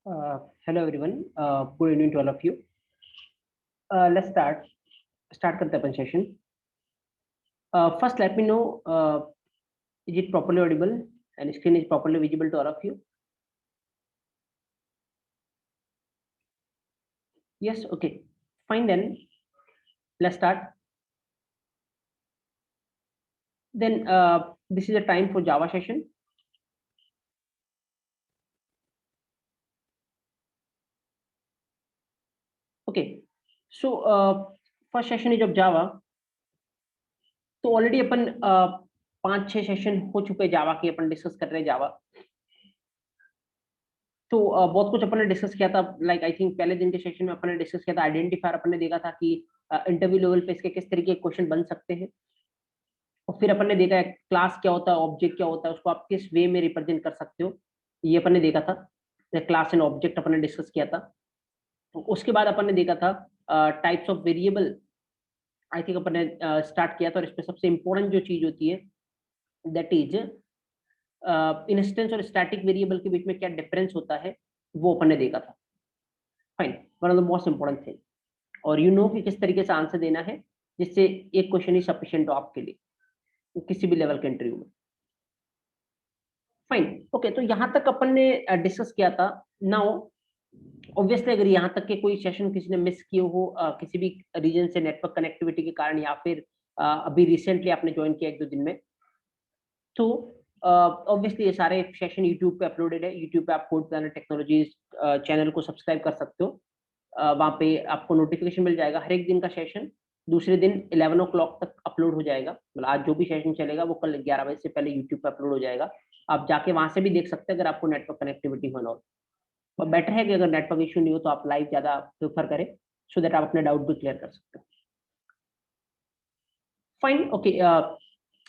Hello everyone. Good evening to all of you. Let's start. Start करते हैं अपन session. First, let me know is it properly audible and screen is properly visible to all of you. Yes. Okay. Fine then. Let's start. Then this is the time for Java session. Okay. So first session is of Java. तो already अपन 5-6 session हो चुके जावा के, अपन discuss कर रहे हैं जावा. तो बहुत कुछ अपन ने डिस्कस किया था. लाइक आई थिंक पहले दिन के सेशन में अपन ने डिस्कस किया था आइडेंटिफायर. अपन ने देखा था कि इंटरव्यू लेवल पे इसके किस तरीके के क्वेश्चन बन सकते हैं. और फिर अपन ने देखा है क्लास क्या होता है, ऑब्जेक्ट क्या होता है, उसको आप किस वे में रिप्रेजेंट कर सकते हो, ये अपन ने देखा था. क्लास एंड ऑब्जेक्ट अपन ने डिस्कस किया था. तो उसके बाद अपन ने देखा था types of variable. I think अपन ने स्टार्ट किया था. और इसमें सबसे इंपॉर्टेंट जो चीज होती है दैट इज इंस्टेंस और स्टैटिक वेरिएबल के बीच में क्या डिफरेंस होता है, वो अपन ने देखा था. Fine. One of the most important thing. और यू नो कि किस तरीके से आंसर देना है जिससे एक क्वेश्चन ही सफिशिएंट हो आपके लिए किसी भी लेवल के इंटरव्यू में. फाइन. ओके. तो यहां तक अपन ने डिस्कस किया था. नाउ ऑब्वियसली अगर यहाँ तक के कोई सेशन किसी ने मिस किए हो किसी भी रीजन से नेटवर्क कनेक्टिविटी के कारण, या फिर अभी रिसेंटली आपने ज्वाइन किया 1-2 दिन में, तो ऑब्वियसली ये सारे सेशन यूट्यूब पे अपलोडेड है. यूट्यूब पे आप कोड प्लानर टेक्नोलॉजीज चैनल को सब्सक्राइब कर सकते हो. वहाँ पे आपको नोटिफिकेशन मिल जाएगा. हर एक दिन का सेशन दूसरे दिन 11 o'clock तक अपलोड हो जाएगा. मतलब आज जो भी सेशन चलेगा वो कल 11 बजे से पहले यूट्यूब पे अपलोड हो जाएगा. आप जाके वहां से भी देख सकते हैं अगर आपको नेटवर्क कनेक्टिविटी हो ना हो. और बेटर है कि अगर नेटवर्क इशू नहीं हो तो आप लाइव ज्यादा प्रेफर करें, सो दैट आप अपने डाउट भी क्लियर कर सकते हैं. Fine. Okay.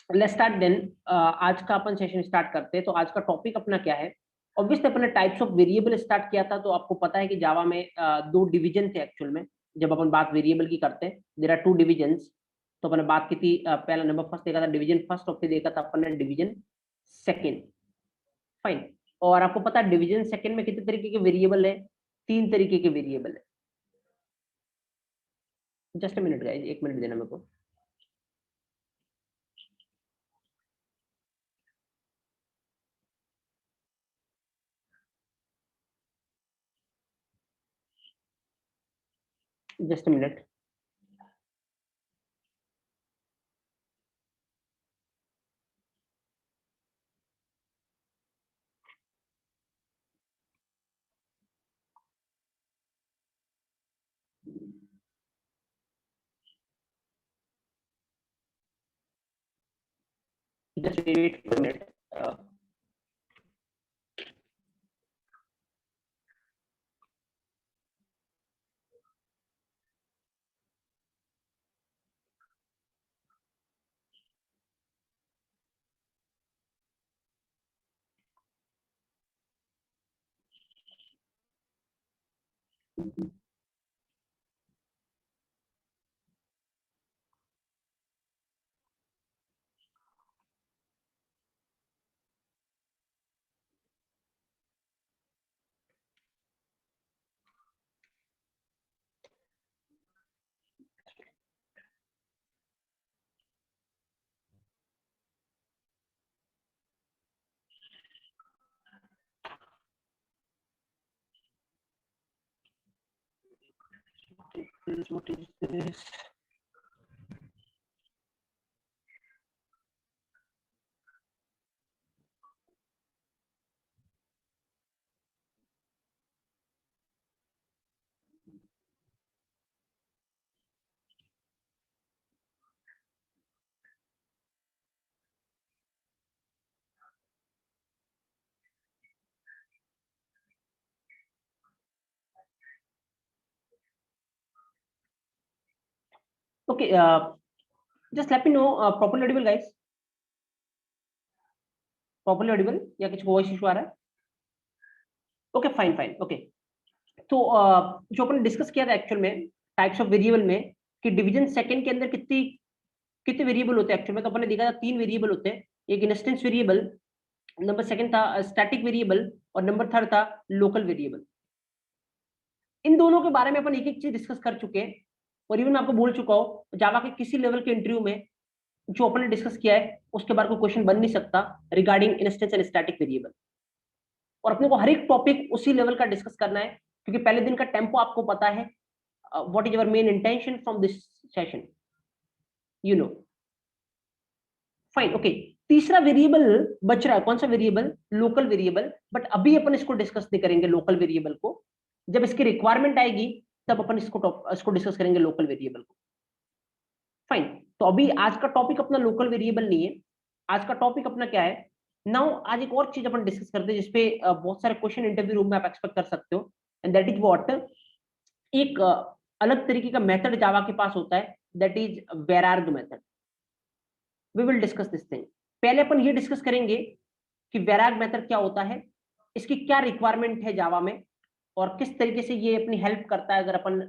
Let's start then. आज का अपन सेशन स्टार्ट करते हैं. तो आज का टॉपिक अपना क्या है? ऑब्वियसली अपन ने टाइप्स ऑफ वेरिएबल स्टार्ट किया था. तो आपको पता है कि जावा में दो डिवीजन थे एक्चुअल में. जब अपन बात वेरिएबल की करते हैं देयर आर टू डिवीजन्स. तो अपन ने बात की थी पहला नंबर फर्स्ट देखा था डिवीजन फर्स्ट, और फिर देखा था अपन ने डिवीजन सेकेंड. फाइन. और आपको पता है डिवीजन सेकेंड में कितने तरीके के वेरिएबल है? 3 तरीके के वेरिएबल है. Just a minute guys, 1 minute देना मेरे को. Just a minute. Just wait for a minute. What is this? Okay, just let me know. Properly audible, guys. Properly audible या कुछ वॉइस इशू आ रहा है? Okay, fine fine. ओके. तो जो अपन discuss किया था एक्चुअल में टाइप्स ऑफ वेरिएबल में, कि डिवीजन सेकंड के अंदर कितनी कितने वेरिएबल होते हैं एक्चुअल में. तो अपन ने देखा था 3 वेरिएबल होते हैं. एक इंस्टेंस वेरिएबल, नंबर सेकंड था स्टैटिक वेरिएबल, और नंबर थर्ड था लोकल वेरिएबल. इन दोनों के बारे में अपन एक एक चीज डिस्कस कर चुके हैं, और इवन मैं आपको बोल चुका हूँ जावा के किसी लेवल के इंटरव्यू में जो अपन ने डिस्कस किया है उसके बारे में कोई क्वेश्चन बन नहीं सकता regarding instance and static variable. और अपने को हर एक टॉपिक उसी लेवल का डिस्कस करना है, क्योंकि पहले दिन का टेम्पो आपको पता है, what is our main intention from this session, you know. Fine, okay. तीसरा वेरिएबल बच रहा है, कौन सा वेरिएबल? Local variable. बट अभी अपन इसको डिस्कस नहीं करेंगे लोकल वेरिएबल को, जब इसकी रिक्वायरमेंट आएगी तब अपन इसको डिस्कस करेंगे लोकल वेरिएबल को। फाइन, तो अभी आज का टॉपिक अपना लोकल वेरिएबल नहीं है, आज का टॉपिक अपना क्या है नाउ। आज एक और चीज अपन डिस्कस करते हैं जिसपे बहुत सारे क्वेश्चन इंटरव्यू रूम में आप एक्सपेक्ट कर सकते हो, एंड दैट इज व्हाट, एक अलग तरीके का मेथड जावा के पास होता है, that is vararg method. We will discuss this thing. पहले अपन ये डिस्कस करेंगे कि वेराग मेथड क्या होता है, इसकी क्या रिक्वायरमेंट है जावा में, और किस तरीके से ये अपनी हेल्प करता है। अगर अपन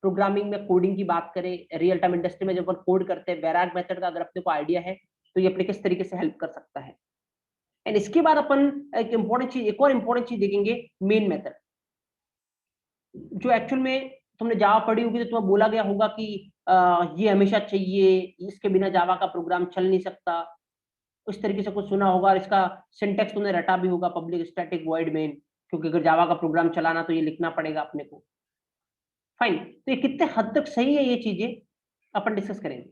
प्रोग्रामिंग में कोडिंग की बात करें, रियल टाइम इंडस्ट्री में जब अपन कोड करते हैं, वेराग मेथड का अगर अपने को आइडिया है तो ये अपने किस तरीके से हेल्प कर सकता है। एंड इसके बाद अपन एक और इंपॉर्टेंट चीज देखेंगे, मेन मेथड, जो एक्चुअल में तुमने जावा पढ़ी होगी तो तुम्हें बोला गया होगा कि ये हमेशा चाहिए, इसके बिना जावा का प्रोग्राम चल नहीं सकता, उस तरीके से कुछ सुना होगा। और इसका सिंटेक्स तुमने रटा भी होगा, पब्लिक स्टैटिक वॉइड मेन, क्योंकि अगर जावा का प्रोग्राम चलाना तो ये लिखना पड़ेगा अपने को। फाइन, तो ये कितने हद तक सही है ये चीजें अपन डिस्कस करेंगे।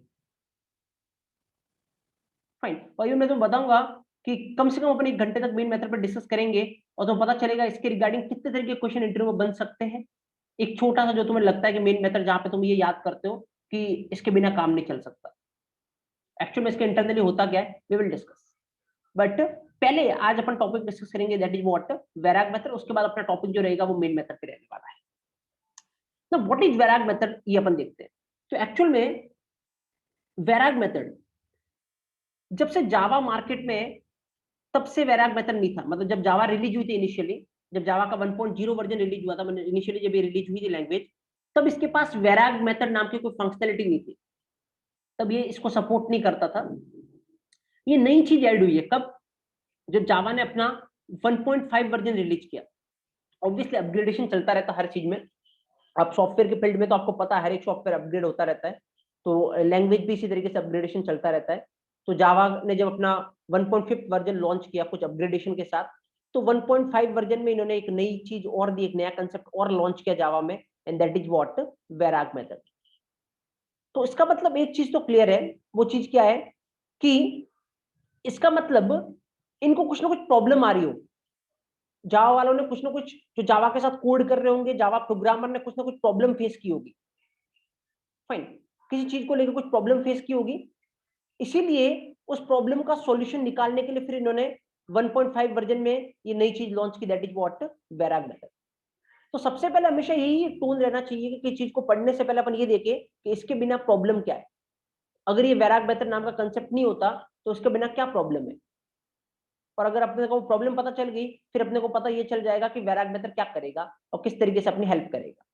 फाइन, और ये मैं तुम्हें बताऊंगा कि कम से कम अपन 1 घंटे तक मेन मेथड पर डिस्कस करेंगे, और तो पता चलेगा इसके रिगार्डिंग कितने तरह के क्वेश्चन इंटरव्यू में बन सकते हैं। एक छोटा सा जो तुम्हें लगता है कि मेन मेथड, जहां पे तुम ये याद करते हो कि इसके बिना काम नहीं चल सकता, एक्चुअल में इसके इंटरनली होता क्या है, वी विल डिस्कस। बट पहले आज अपन टॉपिक डिस्कस करेंगे, that is what, vararg method. उसके बाद अपना टॉपिक जो रहेगा वो मेन मेथड पे रहने वाला है। ना व्हाट इज वेराग मेथड, ये अपन देखते हैं। तो एक्चुअल में वेराग मेथड जब से जावा मार्केट में, तब से वेराग मेथड नहीं था। मतलब जब जावा रिलीज हुई थी इनिशियली, जब जावा का 1.0 वर्जन रिलीज हुआ था, मतलब इनिशियली जब ये रिलीज हुई थी लैंग्वेज, तब इसके पास वेराग मेथड नाम की कोई फंक्शनैलिटी नहीं थी, तब ये इसको सपोर्ट नहीं करता था। ये नई चीज ऐड हुई है कब, जब जावा ने अपना 1.5 वर्जन रिलीज किया। ऑब्वियसली अपग्रेडेशन चलता रहता है हर चीज में, आप सॉफ्टवेयर के फील्ड में तो आपको पता है हर एक सॉफ्टवेयर अपग्रेड होता रहता है, तो लैंग्वेज भी इसी तरीके से अपग्रेडेशन चलता रहता है। तो जावा ने जब अपना 1.5 वर्जन लॉन्च किया कुछ अपग्रेडेशन के साथ, तो 1.5 वर्जन में इन्होंने एक नई चीज और दी, एक नया कंसेप्ट और लॉन्च किया जावा में, and that is what, vararg method. तो इसका मतलब एक चीज तो क्लियर है, वो चीज क्या है कि इसका मतलब इनको कुछ ना कुछ प्रॉब्लम आ रही हो, जावा वालों ने कुछ ना कुछ, जो जावा के साथ कोड कर रहे होंगे, जावा प्रोग्रामर ने कुछ ना कुछ प्रॉब्लम फेस की होगी। फाइन, किसी चीज को लेकर कुछ प्रॉब्लम फेस की होगी, इसीलिए उस प्रॉब्लम का सॉल्यूशन निकालने के लिए फिर इन्होंने 1.5 वर्जन में ये नई चीज लॉन्च की, that is what, vararg method. तो सबसे पहले हमेशा यही टूल रहना चाहिए कि चीज को पढ़ने से पहले अपन ये देखें कि इसके बिना प्रॉब्लम क्या है। अगर ये वेराग मेथड नाम का कंसेप्ट नहीं होता तो उसके बिना क्या प्रॉब्लम है, और अगर अपने को प्रॉब्लम पता चल गई, फिर अपने को पता ये चल जाएगा कि वेराग मेथड क्या करेगा और किस तरीके से अपनी हेल्प करेगा।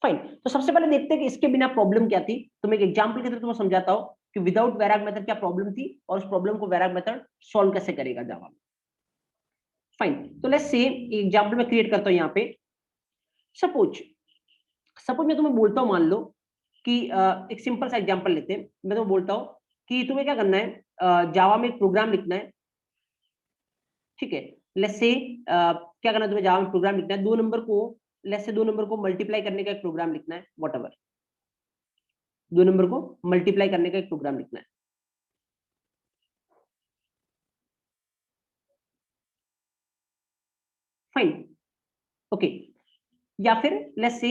फाइन, तो सबसे पहले देखते हैं कि इसके बिना प्रॉब्लम क्या थी। तो मैं एक एग्जांपल के थ्रू तुम्हें समझाता हूं कि विदाउट वेराग मेथड क्या प्रॉब्लम थी, और उस प्रॉब्लम को वेराग मेथड सॉल्व कैसे करेगा जावा में। फाइन, तो लेट्स से एग्जांपल में क्रिएट करता हूं यहाँ पे। सपोज सपोज मैं तुम्हें बोलता हूँ, मान लो कि एक सिंपल सा एग्जांपल लेते हैं। मैं तुम्हें बोलता हूँ कि तुम्हें क्या करना है, जावा में एक प्रोग्राम लिखना है, ठीक है। लेट्स से क्या करना है, तुम्हें जावा में प्रोग्राम लिखना है, 2 नंबर को, लेट्स से 2 नंबर को मल्टीप्लाई करने का एक प्रोग्राम लिखना है, व्हाटएवर, 2 नंबर को मल्टीप्लाई करने का एक प्रोग्राम लिखना है। Fine, okay. या फिर लेट्स से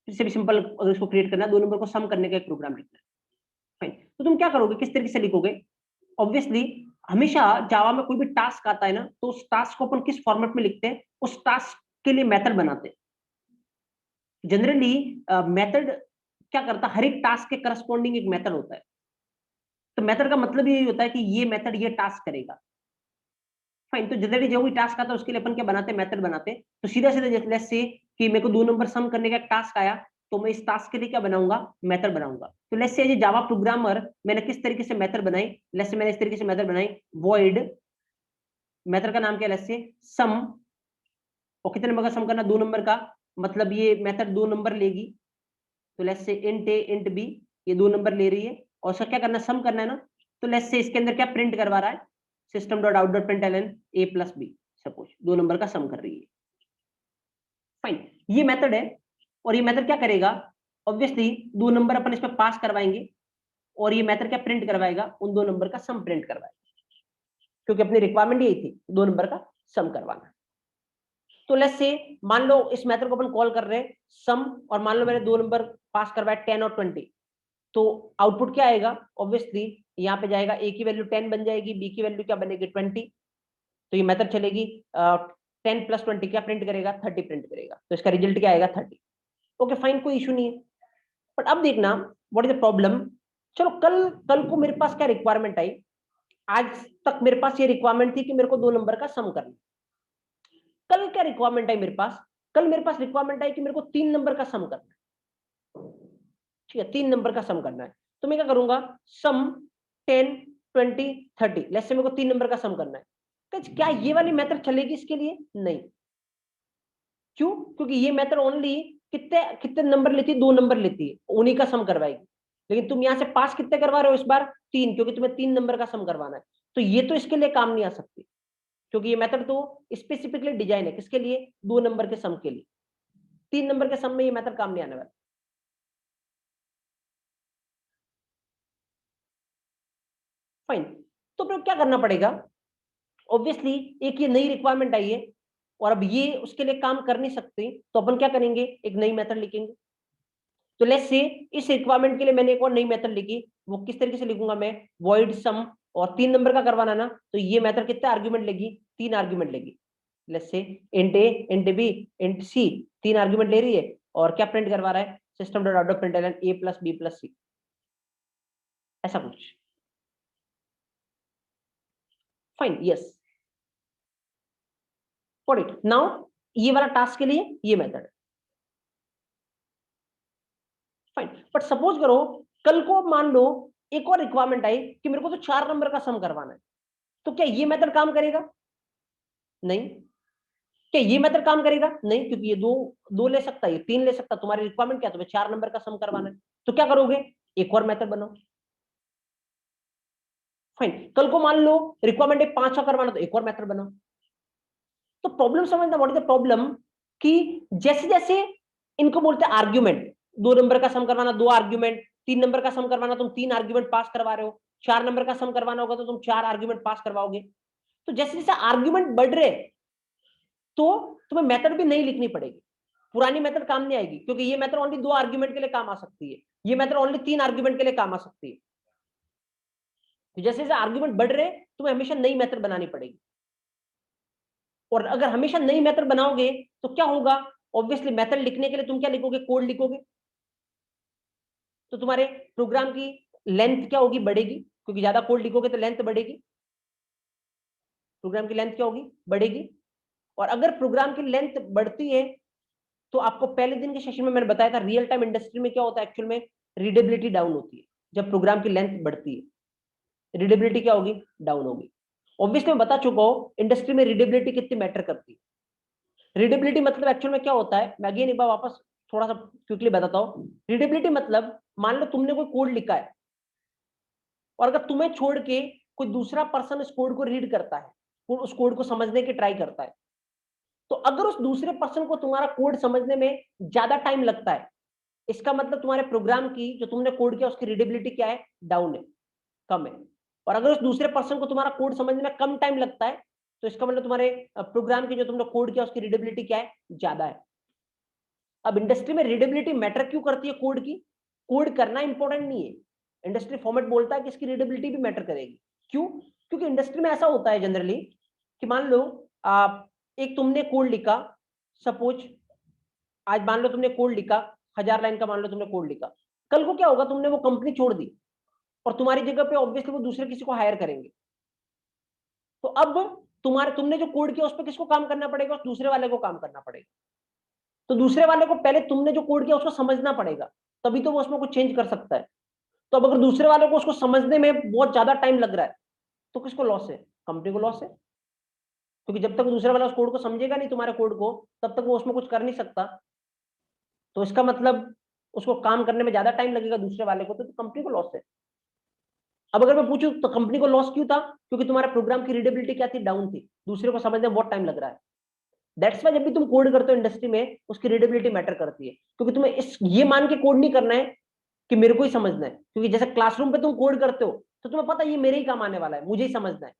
इससे भी सिंपल, अगर इसको क्रिएट करना है, 2 नंबर को सम करने का एक प्रोग्राम लिखना है। फाइन, तो तुम क्या करोगे, किस तरीके से लिखोगे? ऑब्वियसली हमेशा जावा में कोई भी टास्क आता है ना, तो उस टास्क को अपन किस फॉर्मेट में लिखते हैं, उस टास्क के लिए मेथड बनाते हैं। जनरली मेथड क्या करता है, हर एक टास्क के करस्पॉन्डिंग एक मेथड होता है। तो मेथड का मतलब यही होता है कि ये मेथड ये टास्क करेगा। फाइन, तो जनरली जो भी टास्क आता है उसके लिए अपन क्या बनाते हैं, मेथड बनाते हैं। तो सीधा सीधा लेट्स से कि मेरे को 2 नंबर सम करने का एक टास्क आया, तो मैं इस टास्क के लिए क्या बनाऊंगा, मेथड बनाऊंगा। तो लेट्स से जावा प्रोग्रामर मैंने किस तरीके से मेथड बनाई, लेट्स से मैंने इस तरीके से मेथड बनाई, वॉइड, मेथड का नाम क्या है लेट्स से सम, और कितने नंबर का सम करना, 2 नंबर का, मतलब ये मेथड 2 नंबर लेगी, तो let's say int a int B, ये 2 नंबर ले रही है और उसका क्या करना, सम करना है ना, तो लेट्स से इसके अंदर क्या प्रिंट करवा रहा है, system dot out dot println a plus b, suppose 2 number का सम कर रही है। फाइन, ये मेथड है और ये मेथड क्या करेगा, ऑब्वियसली 2 नंबर अपन इसमें पास करवाएंगे और ये मेथड क्या प्रिंट करवाएगा, उन 2 नंबर का सम प्रिंट करवाएगा, क्योंकि अपनी रिक्वायरमेंट यही थी 2 नंबर का सम करवाना। तो लेट्स से मान लो इस मेथड को अपन कॉल कर रहे हैं सम, और मान लो मैंने 2 नंबर पास करवाया 10 और 20, तो आउटपुट क्या आएगा, ऑब्वियसली यहाँ पे जाएगा, ए की वैल्यू 10 बन जाएगी, बी की वैल्यू क्या बनेगी 20, तो ये मेथड चलेगी 10 प्लस 20 क्या प्रिंट करेगा, 30 प्रिंट करेगा, तो इसका रिजल्ट क्या आएगा 30। ओके फाइन, कोई इशू नहीं है। बट अब देखना व्हाट इज द प्रॉब्लम, चलो कल कल को मेरे पास क्या रिक्वायरमेंट आई, आज तक मेरे पास ये रिक्वायरमेंट थी कि मेरे को 2 नंबर का सम करना, कल क्या रिक्वायरमेंट आई मेरे पास, कल मेरे पास रिक्वायरमेंट आई कि मेरे को 3 नंबर का सम करना है, ठीक है 3 नंबर का सम करना है, तो मैं क्या करूंगा, सम 10 20 30, लेट्स से मेरे को 3 नंबर का सम करना है, तो क्या ये वाली मेथड चलेगी इसके लिए, नहीं, क्यों, क्योंकि ये मेथड ओनली कितने कितने नंबर लेती है, 2 नंबर लेती है, उन्हीं का सम करवाएगी, लेकिन तुम यहां से पास कितने करवा रहे हो इस बार 3, क्योंकि तुम्हें 3 नंबर का सम करवाना है, तो ये तो इसके लिए काम नहीं आ सकती, क्योंकि ये मेथड तो स्पेसिफिकली डिजाइन है किसके लिए, 2 नंबर के सम के लिए, 3 नंबर के सम में ये मेथड काम नहीं आने वाला। फाइन, तो फिर क्या करना पड़ेगा, ऑब्वियसली एक ये नई रिक्वायरमेंट आई है और अब ये उसके लिए काम कर नहीं सकते, तो अपन क्या करेंगे, एक नई मेथड लिखेंगे। तो लेट्स से इस रिक्वायरमेंट के लिए मैंने एक और नई मेथड लिखी, वो किस तरीके से लिखूंगा मैं, वॉइड सम, और 3 नंबर का करवाना ना, तो ये मेथड कितने आर्ग्यूमेंट लेगी, 3 आर्ग्यूमेंट लेगी, let's say int a int b int c, 3 argument ले रही है और क्या प्रिंट करवा रहा है, system dot out of println a plus b plus c, ऐसा कुछ। Fine, yes, for it now, ये वाला टास्क के लिए ये मेथड, फाइन। बट सपोज करो कल को मान लो एक और रिक्वायरमेंट आई कि मेरे को तो 4 नंबर का सम करवाना है, तो क्या ये मेथड काम करेगा, नहीं, क्या ये मेथड काम करेगा, नहीं, क्योंकि ये दो दो ले सकता है, ये 3 ले सकता, तुम्हारी रिक्वायरमेंट क्या है, तुम्हें 4 नंबर का सम करवाना है, तो क्या करोगे, एक और मेथड बनाओ। फाइन, कल को मान लो रिक्वायरमेंट है 5 का करवाना, तो एक और मेथड बनाओ। तो प्रॉब्लम समझना, व्हाट इज द प्रॉब्लम, कि जैसे जैसे इनको बोलते हैं आर्ग्यूमेंट, 2 नंबर का सम करवाना 2 आर्ग्यूमेंट, 3 नंबर का सम करवाना तुम 3 आर्ग्यूमेंट पास करवा रहे हो, 4 नंबर का सम करवाना होगा तो तुम 4 आर्ग्यूमेंट पास करवाओगे, तो जैसे जैसे आर्ग्यूमेंट बढ़ रहे तो तुम्हें मेथड भी नहीं लिखनी पड़ेगी, पुरानी मेथड काम नहीं आएगी, क्योंकि ये मेथड ओनली 2 आर्ग्यूमेंट के लिए काम आ सकती है, ये मेथड ओनली 3 आर्ग्यूमेंट के लिए काम आ सकती है, तो जैसे जैसे आर्ग्यूमेंट बढ़ रहे तुम्हें हमेशा नई मेथड बनानी पड़ेगी, और अगर हमेशा नई मेथड बनाओगे तो क्या होगा, ऑब्वियसली मेथड लिखने के लिए तुम क्या लिखोगे, कोड लिखोगे, तो तुम्हारे प्रोग्राम की लेंथ क्या होगी, बढ़ेगी, क्योंकि ज्यादा कोड लिखोगे तो लेंथ बढ़ेगी, प्रोग्राम की लेंथ क्या होगी, बढ़ेगी, और अगर प्रोग्राम की लेंथ बढ़ती है तो आपको पहले दिन के सेशन में मैंने बताया था, रियल टाइम इंडस्ट्री में क्या होता है, एक्चुअल में रीडेबिलिटी डाउन होती है, जब प्रोग्राम की लेंथ बढ़ती है रीडेबिलिटी क्या होगी, डाउन होगी। ऑब्वियसली मैं बता चुका हूं इंडस्ट्री में रीडेबिलिटी कितनी मैटर करती है, रीडेबिलिटी मतलब एक्चुअल में क्या होता है, मैं अगेन एक बार वापस थोड़ा सा क्विकली बताता हूँ। रीडेबिलिटी मतलब मान लो तुमने कोई कोड लिखा है और अगर तुम्हें छोड़ के कोई दूसरा पर्सन उस कोड को रीड करता है, उस कोड को समझने की ट्राई करता है, तो अगर उस दूसरे पर्सन को तुम्हारा कोड समझने में ज्यादा टाइम लगता है, इसका मतलब तुम्हारे प्रोग्राम की जो तुमने कोड किया उसकी रीडेबिलिटी क्या है, डाउन है, कम है। और अगर उस दूसरे पर्सन को तुम्हारा कोड समझने में कम टाइम लगता है, तो इसका मतलब तुम्हारे प्रोग्राम की जो तुमने कोड किया उसकी रीडेबिलिटी क्या है, ज्यादा है। अब इंडस्ट्री में रीडेबिलिटी मैटर क्यों करती है, कोड की, कोड करना इंपॉर्टेंट नहीं है, इंडस्ट्री फॉर्मेट बोलता है कि इसकी रीडेबिलिटी भी मैटर करेगी, क्यों, क्योंकि इंडस्ट्री में ऐसा होता है जनरली कि मान लो आप एक तुमने कोड लिखा, सपोज आज मान लो तुमने कोड लिखा 1000 लाइन का, मान लो तुमने कोड लिखा, कल को क्या होगा, तुमने वो कंपनी छोड़ दी और तुम्हारी जगह पे ऑब्वियसली वो दूसरे किसी को हायर करेंगे, तो अब तुमने जो कोड किया उस पर किसको काम करना पड़ेगा, उस दूसरे वाले को काम करना पड़ेगा, तो दूसरे वाले को पहले तुमने जो कोड किया उसको समझना पड़ेगा, तभी तो वो उसमें कुछ चेंज कर सकता है। तो अब अगर दूसरे वाले को उसको समझने में बहुत ज्यादा टाइम लग रहा है तो किसको लॉस है, कंपनी को लॉस है। क्योंकि जब तक दूसरा वाला उस कोड को समझेगा नहीं तुम्हारे कोड को, तब तक वो उसमें कुछ कर नहीं सकता। तो इसका मतलब उसको काम करने में ज्यादा टाइम लगेगा दूसरे वाले को, तो कंपनी को लॉस है। अब अगर मैं पूछूं तो कंपनी को लॉस क्यों था? क्योंकि तुम्हारे प्रोग्राम की रीडेबिलिटी क्या थी? डाउन थी। दूसरे को समझने में बहुत टाइम लग रहा है। दैट्स वाई जब भी तुम कोड करते हो इंडस्ट्री में, उसकी रीडेबिलिटी मैटर करती है, क्योंकि तुम्हें इस ये मान के कोड नहीं करना है कि मेरे को ही समझना है। क्योंकि जैसे क्लासरूम पे तुम कोड करते हो तो तुम्हें पता है ये मेरे ही काम आने वाला है, मुझे ही समझना है,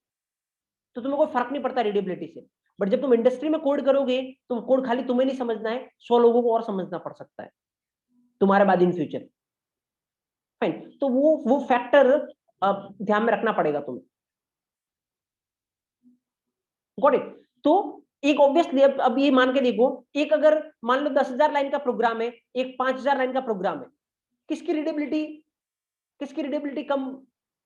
तो तुम्हें कोई फर्क नहीं पड़ता रीडेबिलिटी से। बट जब तुम इंडस्ट्री में कोड करोगे तो कोड खाली तुम्हें नहीं समझना है, 100 लोगों को और समझना पड़ सकता है तुम्हारे बाद इन फ्यूचर। फाइन, तो वो फैक्टर ध्यान में रखना पड़ेगा तुम्हें। Got it? तो एक ऑब्वियसली अब ये मान के देखो, एक अगर मान लो 10,000 लाइन का प्रोग्राम है, एक 5,000 लाइन का प्रोग्राम है, किसकी रीडेबिलिटी किसकी रीडेबिलिटी कम,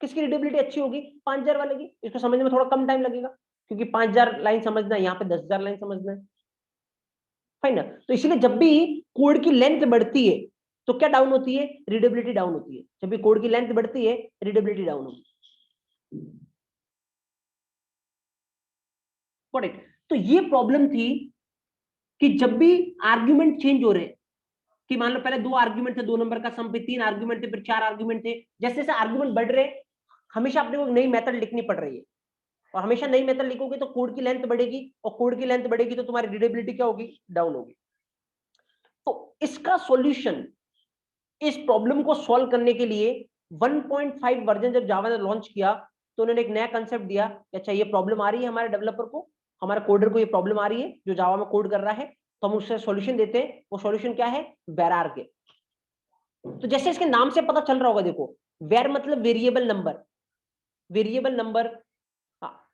किसकी रीडेबिलिटी अच्छी होगी? 5,000 वाले की। इसको समझने में थोड़ा कम टाइम लगेगा, क्योंकि 5,000 लाइन समझना है, यहाँ पे 10,000 लाइन समझना है। फाइन ना? तो इसीलिए जब भी कोड की लेंथ बढ़ती है तो क्या डाउन होती है? रीडेबिलिटी डाउन होती है। जब भी कोड की लेंथ बढ़ती है, रीडेबिलिटी डाउन होगी। Got it? तो ये प्रॉब्लम थी कि जब भी आर्ग्यूमेंट चेंज हो रहे, कि मान लो पहले 2 आर्ग्यूमेंट थे, 2 नंबर का सम पे 3 आर्ग्यूमेंट थे, फिर 4 आर्ग्यूमेंट थे, जैसे जैसे आर्ग्यूमेंट बढ़ रहे, हमेशा अपने को नई मेथड लिखनी पड़ रही है। और हमेशा नई मेथड लिखोगे तो कोड की लेंथ बढ़ेगी, और कोड की लेंथ बढ़ेगी तो तुम्हारी रीडेबिलिटी क्या होगी? डाउन होगी। तो इसका सॉल्यूशन, इस प्रॉब्लम को सॉल्व करने के लिए 1.5 वर्जन जब जावा ने लॉन्च किया, तो उन्होंने एक नया कंसेप्ट दिया कि अच्छा ये प्रॉब्लम आ रही है हमारे डेवलपर को, हमारे कोडर को ये प्रॉब्लम आ रही है जो जावा में कोड कर रहा है, तो हम उससे सॉल्यूशन देते हैं। वो सॉल्यूशन क्या है? वेरार के। तो जैसे इसके नाम से पता चल रहा होगा, देखो, वेर मतलब variable number, variable number,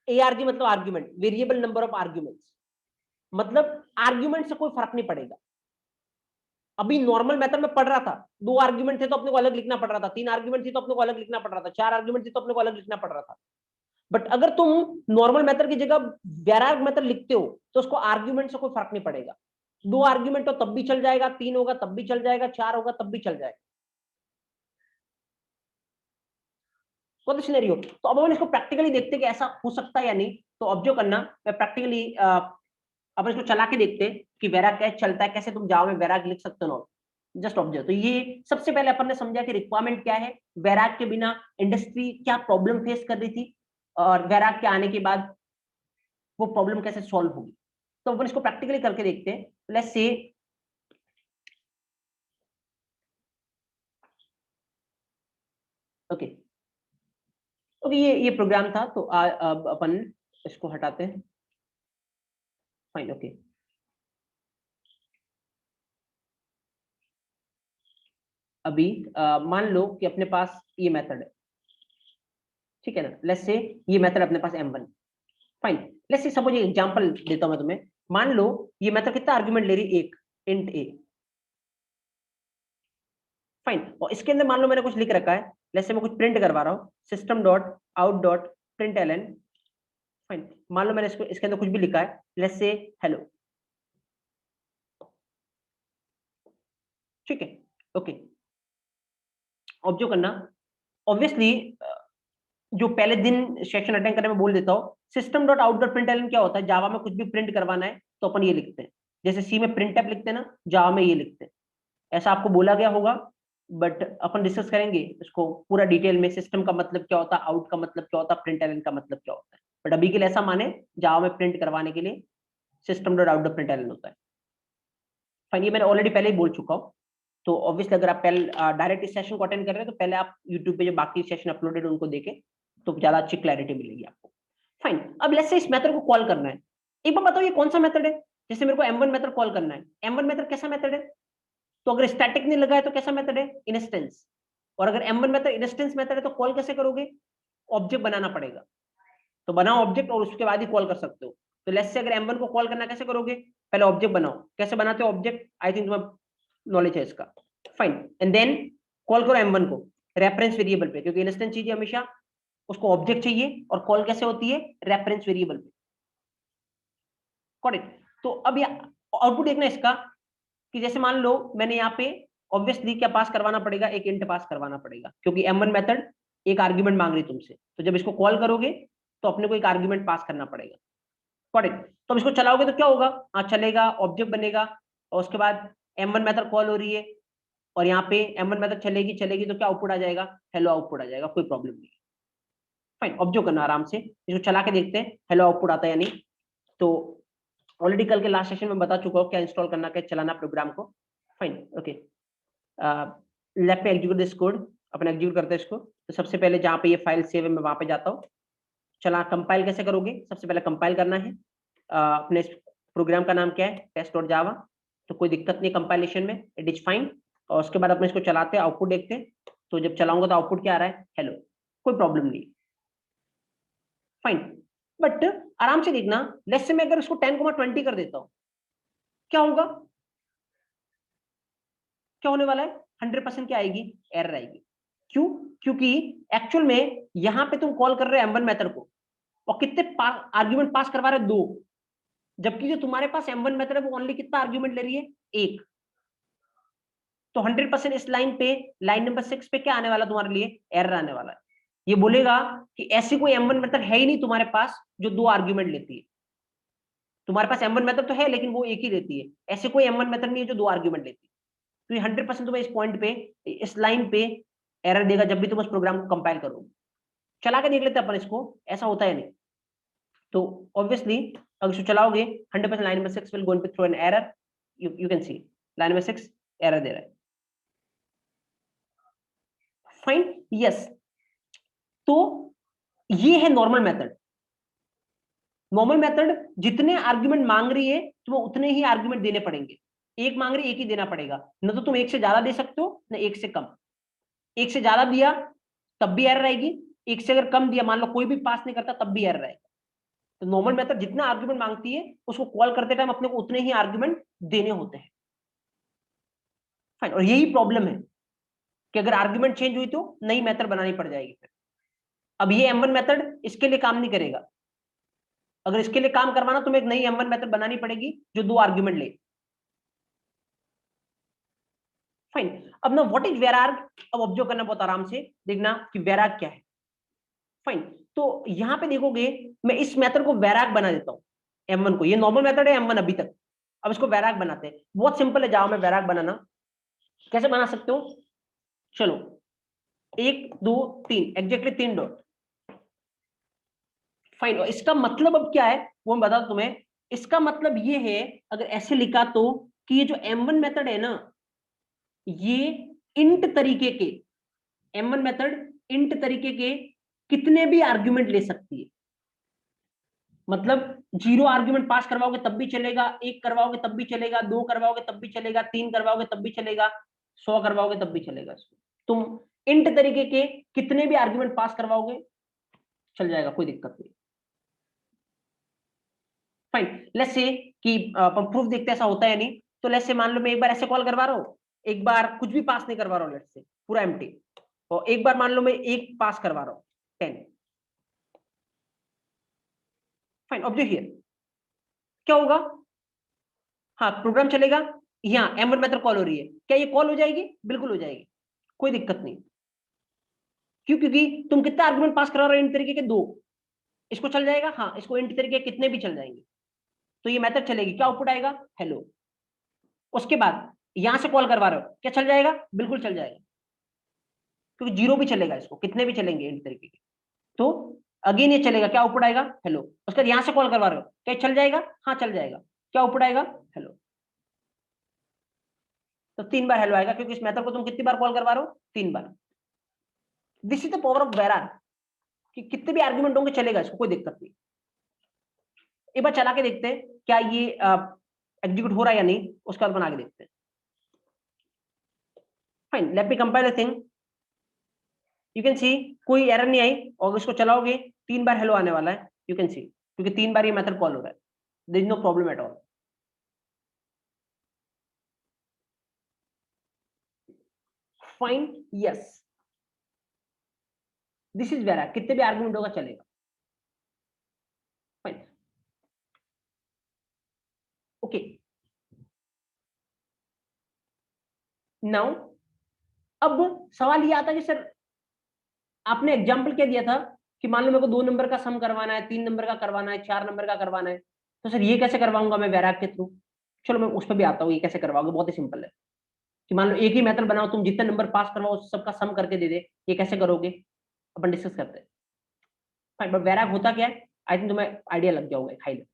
ARG मतलब argument, variable number of arguments, मतलब आर्ग्यूमेंट से कोई फर्क नहीं पड़ेगा। अभी नॉर्मल मेथड में पढ़ रहा था, 2 आर्ग्यूमेंट थे तो अपने को अलग लिखना पड़ रहा था, 3 आर्ग्यूमेंट थी तो अपने को अलग लिखना पड़ रहा था, 4 आर्ग्यूमेंट थी तो अपने को अलग लिखना पड़ रहा था। बट अगर तुम नॉर्मल मेथड की जगह वेरार मेथड लिखते हो तो उसको आर्ग्यूमेंट से कोई फर्क नहीं पड़ेगा। 2 आर्ग्यूमेंट हो तब भी चल जाएगा, 3 होगा तब भी चल जाएगा, 4 होगा तब भी चल जाएगा। कौन सा सिनेरियो? तो अब हम इसको प्रैक्टिकली देखते कि ऐसा हो सकता है या नहीं। तो ऑब्जर्व करना, मैं प्रैक्टिकली अपन इसको चला के देखते कि वेराग कैसे चलता है, कैसे तुम जावा में वेराग लिख सकते हो। Just observe. तो ये सबसे पहले अपन ने समझा कि रिक्वायरमेंट क्या है, वेराग के बिना इंडस्ट्री क्या प्रॉब्लम फेस कर रही थी, और वेराग के आने के बाद वो प्रॉब्लम कैसे सॉल्व होगी। तो अपन इसको प्रैक्टिकली करके देखते हैं। लेट्स से ओके, ओके, ये प्रोग्राम था, तो अब अपन इसको हटाते हैं। Fine, okay. अभी मान लो कि अपने पास ये मेथड है, ठीक है ना? लेट्स से ये मेथड अपने पास m1। Fine, let's say suppose ये एग्जांपल देता हूं मैं तुम्हें। मान लो ये मेथड कितना आर्गुमेंट ले रही है? एक, इंट a। फाइन, और इसके अंदर मान लो मैंने कुछ लिख रखा है, लेट्स से मैं कुछ प्रिंट करवा रहा हूं, system dot out dot println. Fine, मान लो मैंने इसको इसके अंदर कुछ भी लिखा है, लेट्स से हेलो। ठीक है, ओके। ऑब्जर्व करना, ऑब्वियसली जो पहले दिन सेक्शन अटेंड करने में बोल देता हूँ, system dot out dot println क्या होता है? जावा में कुछ भी प्रिंट करवाना है तो अपन ये लिखते हैं, जैसे सी में प्रिंट टैब लिखते हैं ना, जावा में ये लिखते हैं। ऐसा आपको बोला गया होगा, बट अपन डिस्कस करेंगे इसको पूरा डिटेल में, सिस्टम का मतलब क्या होता है, आउट का मतलब क्या होता है, प्रिंटलन का मतलब क्या होता है। बट अभी के लिए ऐसा माने, जावा में प्रिंट करवाने के लिए system dot out dot println होता है। फाइन, ये मैंने ऑलरेडी पहले ही बोल चुका हूँ। तो ऑब्वियसली अगर आप पहले डायरेक्ट इस सेशन को अटेंड कर रहे हैं तो पहले आप यूट्यूब पे जो बाकी सेशन अपलोडेड उनको देखें, तो ज्यादा अच्छी क्लैरिटी मिलेगी आपको। फाइन, अब लेट्स से इस मेथड को कॉल करना है। एक बार बताओ ये कौन सा मेथड है? जैसे मेरे को m1 मेथड कॉल करना है, m1 मेथड कैसा मेथड है? तो अगर स्टैटिक नहीं लगा है तो कैसा मेथड है? इंस्टेंस। और अगर m1 मेथड इंस्टेंस मेथड है तो कॉल कैसे करोगे? ऑब्जेक्ट बनाना पड़ेगा। तो बनाओ ऑब्जेक्ट और उसके बाद ही कॉल कर सकते हो। तो लेट्स से अगर m1 को कॉल करना कैसे करोगे? पहले ऑब्जेक्ट बनाओ। कैसे बनाते हो ऑब्जेक्ट? आई थिंक तुम्हें नॉलेज है इसका। फाइन, एंड देन कॉल करो m1 को रेफरेंस वेरिएबल पे, क्योंकि इंस्टेंस चीज हमेशा उसको ऑब्जेक्ट चाहिए, और कॉल कैसे होती है? रेफरेंस वेरिएबल पे। Got it? तो अब आउटपुट देखना इसका, कि जैसे मान लो मैंने यहाँ पे ऑब्वियसली क्या पास करवाना पड़ेगा? एक इंट पास करवाना पड़ेगा, क्योंकि m1 मेथड एक आर्ग्यूमेंट मांग रही तुमसे। तो जब इसको कॉल करोगे तो अपने को एक आर्ग्यूमेंट पास करना पड़ेगा। Got it. तो इसको चलाओगे तो क्या होगा, हाँ चलेगा, ऑब्जेक्ट बनेगा, और उसके बाद M1 मेथड कॉल हो रही है, और यहाँ पे M1 मेथड चलेगी चलेगी तो क्या आउटपुट आ जाएगा, हेलो आउटपुट आ जाएगा, कोई प्रॉब्लम नहीं। फाइन, ऑब्जर्व करना आराम से, इसको चला के देखते हैं हेलो आउटपुट आता है या नहीं। तो ऑलरेडी कल के लास्ट सेशन में बता चुका हूँ क्या इंस्टॉल करना, क्या चलाना प्रोग्राम को। Fine, okay, late me execute this code, upon execute करते हैं इसको। तो सबसे पहले जहाँ पे ये फाइल सेव है मैं वहां पे जाता हूँ। चला, कंपाइल कैसे करोगे, सबसे पहले कंपाइल करना है। अपने प्रोग्राम का नाम क्या है, टेस्ट.जावा, तो कोई दिक्कत नहीं कंपाइलेशन में, इट इज फाइन। और उसके बाद अपने इसको चलाते हैं, आउटपुट देखते हैं। तो जब चलाऊंगा तो आउटपुट क्या आ रहा है, हेलो, कोई प्रॉब्लम नहीं, फाइन। बट आराम से देखना, लेट्स से मैं अगर इसको 10,20 कर देता हूं, क्या होगा, क्या होने वाला है, 100% क्या आएगी, एरर आएगी। क्यों, क्योंकि एक्चुअल में यहां पे तुम कॉल कर रहे हो M1 मेथड को, और कितने आर्ग्यूमेंट पास करवा रहे हो, 2, जबकि जो तुम्हारे पास M1 मेथड है वो ओनली कितना आर्ग्यूमेंट ले रही है, 1। तो 100% इस लाइन पे, लाइन नंबर 6 पे क्या आने वाला तुम्हारे लिए, एरर आने वाला है। ये बोलेगा कि ऐसी कोई M1 मेथड है ही नहीं तुम्हारे पास जो 2 आर्ग्यूमेंट लेती है। तुम्हारे पास M1 मेथड तो है लेकिन वो एक ही लेती है, ऐसे कोई M1 मेथड नहीं है जो 2 आर्ग्यूमेंट लेती है। तो ये 100% तुम्हें इस पॉइंट पे, इस लाइन पे एरर देगा जब भी तुम उस प्रोग्राम को कंपाइल करोगे। चला के देख लेते हैं अपन इसको, ऐसा होता है नहीं। तो ऑब्वियसली अगर इसको चलाओगे 100% line number 6 will going to throw an error, you can see line number 6 error दे रहा है। Fine, yes. तो ये है नॉर्मल मेथड। नॉर्मल मेथड जितने आर्ग्यूमेंट मांग रही है तुम्हें उतने ही आर्ग्यूमेंट देने पड़ेंगे, एक मांग रही है एक ही देना पड़ेगा, न तो तुम एक से ज्यादा दे सकते हो न एक से कम। एक से ज्यादा दिया तब भी एरर आएगी, एक से अगर कम दिया, मान लो कोई भी पास नहीं करता तब भी एरर आएगा। तो नॉर्मल मेथड जितना आर्ग्यूमेंट मांगती है उसको कॉल करते टाइम अपने को उतने ही आर्ग्यूमेंट देने होते हैं। फाइन, और यही प्रॉब्लम है कि अगर आर्ग्यूमेंट चेंज हुई तो नई मेथड बनानी पड़ जाएगी फिर। अब ये M1 मेथड इसके लिए काम नहीं करेगा, अगर इसके लिए काम करवाना तुम्हें एक नई M1 मेथड बनानी पड़ेगी जो 2 आर्ग्यूमेंट ले। फाइन, अब ना व्हाट इज वेरार्ग, अब ऑब्जर्व करना बहुत आराम से, देखना कि वेराग क्या है। फाइन, तो यहां पे देखोगे मैं इस मेथड को वैराग बना देता हूं, M1 को, ये नॉर्मल मेथड है M1 अभी तक, अब इसको वैराग बनाते हैं। बहुत सिंपल है जावा में वैराग बनाना, कैसे बना सकते हो, चलो 1 2 3 एग्जैक्टली 3 डॉट। फाइन, और इसका मतलब अब क्या है वो मैं बता दूं तुम्हें। इसका मतलब ये है, अगर ऐसे लिखा तो, कि ये जो M1 मेथड है ना, ये इंट तरीके के, M1 मेथड इंट तरीके के कितने भी आर्ग्यूमेंट ले सकती है। मतलब 0 आर्ग्यूमेंट पास करवाओगे तब भी चलेगा, 1 करवाओगे तब भी चलेगा, 2 करवाओगे तब भी चलेगा, 3 करवाओगे तब भी चलेगा, 100 करवाओगे तब भी चलेगा। तुम इंट तरीके के कितने भी आर्ग्यूमेंट पास करवाओगे चल जाएगा, कोई दिक्कत नहीं। फाइन, लेट्स से कि प्रूफ देखते ऐसा होता है नहीं, तो लेट्स से मान लो मैं एक बार ऐसे कॉल करवा रहा हूँ, एक बार कुछ भी पास नहीं करवा रहा हूँ, लेट्स से पूरा एम्प्टी, और एक बार मान लो मैं 1 पास करवा रहा हूँ 10। फाइन, ऑब्जर्व हियर, क्या होगा, हाँ प्रोग्राम चलेगा, यहाँ M1 मेथड कॉल हो रही है, क्या ये कॉल हो जाएगी, बिल्कुल हो जाएगी, कोई दिक्कत नहीं। क्यों, क्योंकि तुम कितना आर्गुमेंट पास करा रहे हो, इंट तरीके के 2, इसको चल जाएगा, हाँ इसको इंट तरीके कितने भी चल जाएंगे, तो ये मेथड चलेगी, क्या आउटपुट आएगा, हेलो। उसके बाद यहां से कॉल करवा रहे हो, क्या चल जाएगा, बिल्कुल चल जाएगा, क्योंकि 0 भी चलेगा, इसको कितने भी चलेंगे इंट तरीके के, तो अगेन ये चलेगा, क्या आउटपुट आएगा, हेलो। उसके बाद यहां से कॉल करवा रहे हो, क्या चल जाएगा, हाँ चल जाएगा, क्या आउटपुट आएगा, हेलो। तो 3 बार हेलो आएगा, क्योंकि इस मेथड को तुम कितनी बार कॉल करवा रहे हो, 3 बार। This is the power of vararg, कि कितने भी आर्गुमेंट होंगे चलेगा, इसको कोई दिक्कत नहीं। एक बार चला के देखते हैं क्या ये एग्जीक्यूट हो रहा है या नहीं, उसका बना के देखते हैं। Fine, let me compile the thing, you can सी कोई एरर नहीं आई, और इसको चलाओगे 3 बार हेलो आने वाला है, यू कैन सी, क्योंकि 3 बार ये मेथड कॉल हो रहा है, there is no problem at all. Fine, yes, this is very, कितने भी आर्गुमेंट होगा चलेगा। फाइन, ओके, नाउ अब सवाल ये आता है कि सर आपने एग्जाम्पल क्या दिया था, कि मान लो मेरे को 2 नंबर का सम करवाना है, 3 नंबर का करवाना है, 4 नंबर का करवाना है, तो सर ये कैसे करवाऊंगा मैं वैराग के थ्रू? चलो मैं उस पर भी आता हूँ, ये कैसे करवाओगे, बहुत ही सिंपल है कि मान लो एक ही मेथड बनाओ, तुम जितने नंबर पास करवाओ सबका सम करके दे दे, ये कैसे करोगे अपन डिस्कस करते हैं। फाइन, बट वैराग होता क्या है, आई थिंक तुम्हें आइडिया लग जाओगे खाई लो।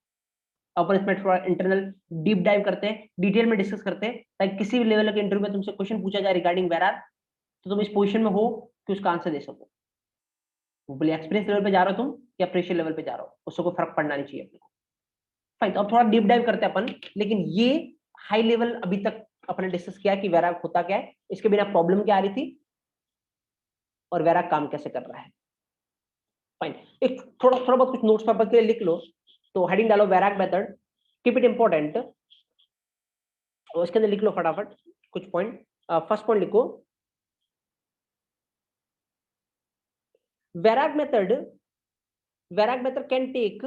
अपन इसमें थोड़ा इंटरनल डीप डाइव करते हैं, डिटेल में डिस्कस करते हैं, ताकि किसी भी लेवल के इंटरव्यू में तुमसे क्वेश्चन पूछा जाए रिगार्डिंग वैराग, तो तुम इस पोजीशन में हो कि उसका आंसर दे सको। वो बोले एक्सपीरियंस लेवल पे जा रहे हो तुम या प्रेशर लेवल पे जा रहे हो, उससे कोई फर्क पड़ना नहीं चाहिए अपने को। फाइन, तो अब थोड़ा डीप डाइव करते हैं अपन, लेकिन ये हाई लेवल अभी तक अपने डिस्कस किया कि वैराग होता क्या है, इसके बिना प्रॉब्लम क्या आ रही थी, और वैराग काम कैसे कर रहा है। फाइन, एक थोड़ा थोड़ा बहुत कुछ नोट्स पेपर के लिए लिख लो। तो हेडिंग डालो वैराग मेथड, कीप इट इंपॉर्टेंट, और इसके अंदर लिख लो फटाफट कुछ पॉइंट। फर्स्ट पॉइंट लिखो, vararg method, vararg method can take,